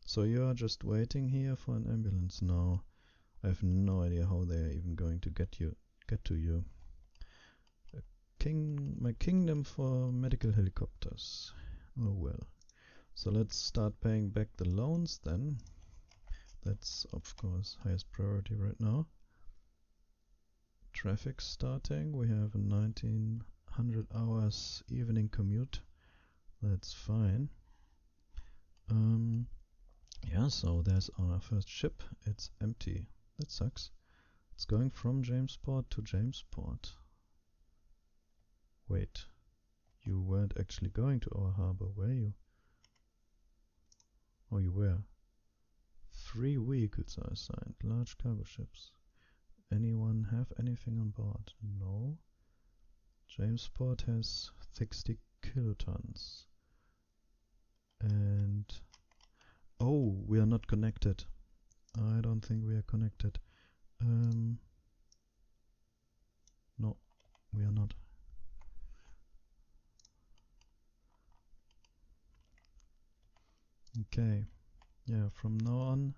So you are just waiting here for an ambulance now. I have no idea how they are even going to get to you. My kingdom for medical helicopters. Oh well. So let's start paying back the loans then. That's of course highest priority right now. Traffic starting. We have a 1900 hours evening commute That's fine. Yeah, so there's our first ship. It's empty. That sucks. It's going from Jamesport to Jamesport. Wait, you weren't actually going to our harbor, were you? Oh, you were. 3 vehicles are assigned. Large cargo ships. Anyone have anything on board? No. Jamesport has 60 kilotons. And... oh, we are not connected. I don't think we are connected. No, we are not. Okay, yeah, from now on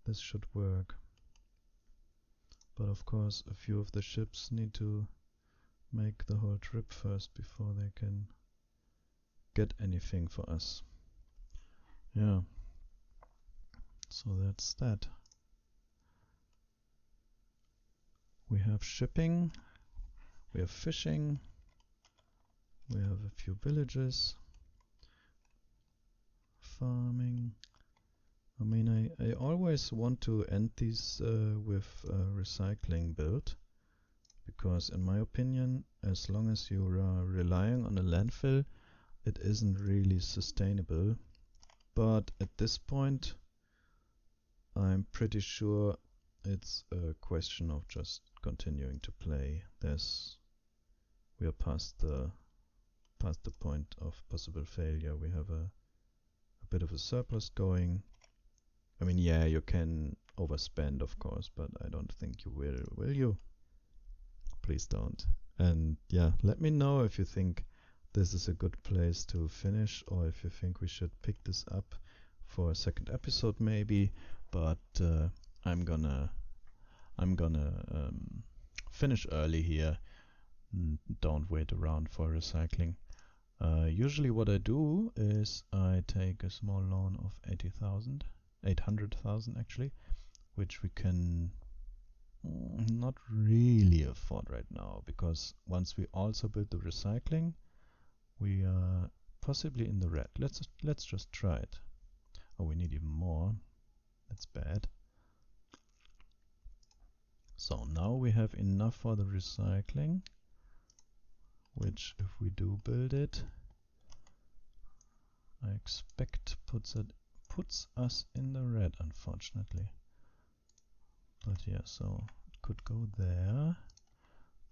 this should work. But of course a few of the ships need to make the whole trip first before they can get anything for us. Yeah, so that's that. We have shipping, we have fishing, we have a few villages, farming. I mean, I always want to end these with a recycling build, because in my opinion, as long as you are relying on a landfill, it isn't really sustainable. But at this point, I'm pretty sure it's a question of just continuing to play. We are past the point of possible failure. We have a bit of a surplus going. I mean, yeah, you can overspend, of course, but I don't think you will you? Please don't. And yeah, let me know if you think this is a good place to finish, or if you think we should pick this up for a second episode maybe. But I'm gonna finish early here. Don't wait around for recycling. Usually what I do is I take a small loan of 800,000 actually, which we can not really afford right now, because once we also build the recycling, we are possibly in the red. Let's just try it. Oh, we need even more. That's bad. So now we have enough for the recycling, which if we do build it, I expect puts us in the red, unfortunately. But yeah, so it could go there,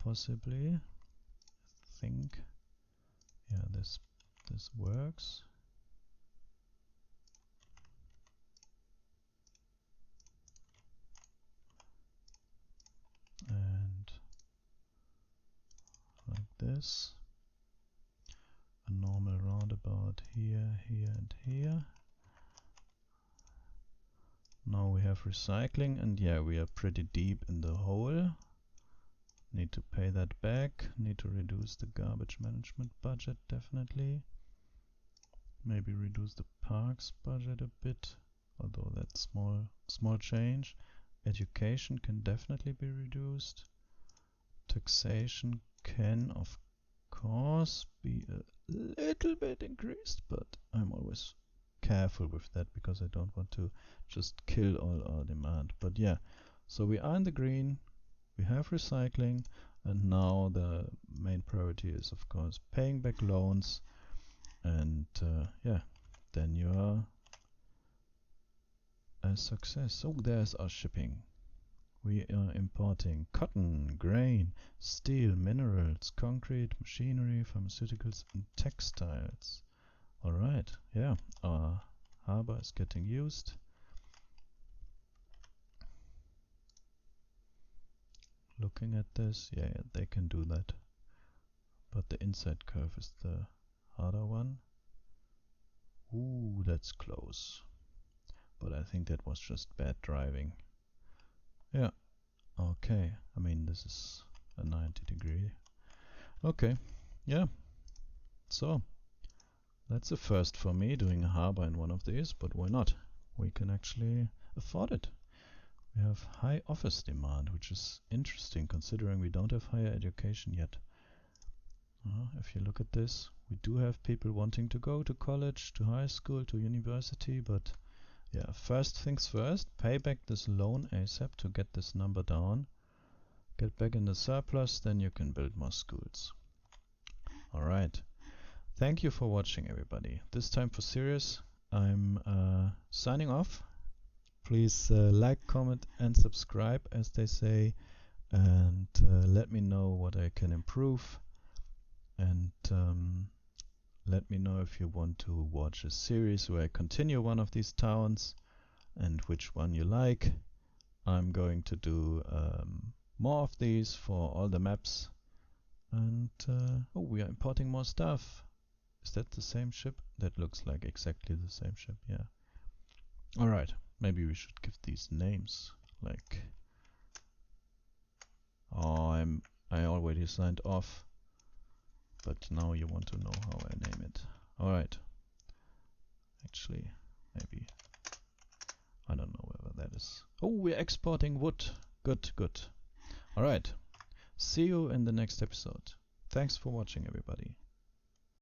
possibly. I think, yeah, this works. And like this, a normal roundabout here, here, and here. Now we have recycling, and yeah, we are pretty deep in the hole. Need to pay that back. Need to reduce the garbage management budget, definitely. Maybe reduce the parks budget a bit, although that's small change. Education can definitely be reduced. Taxation can, of course, be a little bit increased, but I'm always careful with that because I don't want to just kill all our demand. But yeah, so we are in the green, we have recycling, and now the main priority is of course paying back loans, and yeah, then you are a success. So there's our shipping. We are importing cotton, grain, steel, minerals, concrete, machinery, pharmaceuticals, and textiles. Alright, yeah, our harbor is getting used. Looking at this, yeah, they can do that. But the inside curve is the harder one. Ooh, that's close. But I think that was just bad driving. Yeah, okay. I mean, this is a 90-degree. Okay, yeah. So, that's a first for me, doing a harbor in one of these, but why not? We can actually afford it. We have high office demand, which is interesting considering we don't have higher education yet. If you look at this, We do have people wanting to go to college, to high school, to university, but yeah, first things first, pay back this loan ASAP to get this number down. Get back in the surplus, then you can build more schools. Alright. Thank you for watching, everybody. This time for serious, I'm signing off. Please like, comment and subscribe, as they say, and let me know what I can improve, and let me know if you want to watch a series where I continue one of these towns and which one you like. I'm going to do more of these for all the maps. And oh, we are importing more stuff. Is that the same ship? That looks like exactly the same ship, yeah. Alright, maybe we should give these names, like... Oh, I already signed off. But now you want to know how I name it. Alright. Actually, maybe... I don't know whether that is... Oh, we're exporting wood. Good, good. Alright. See you in the next episode. Thanks for watching, everybody.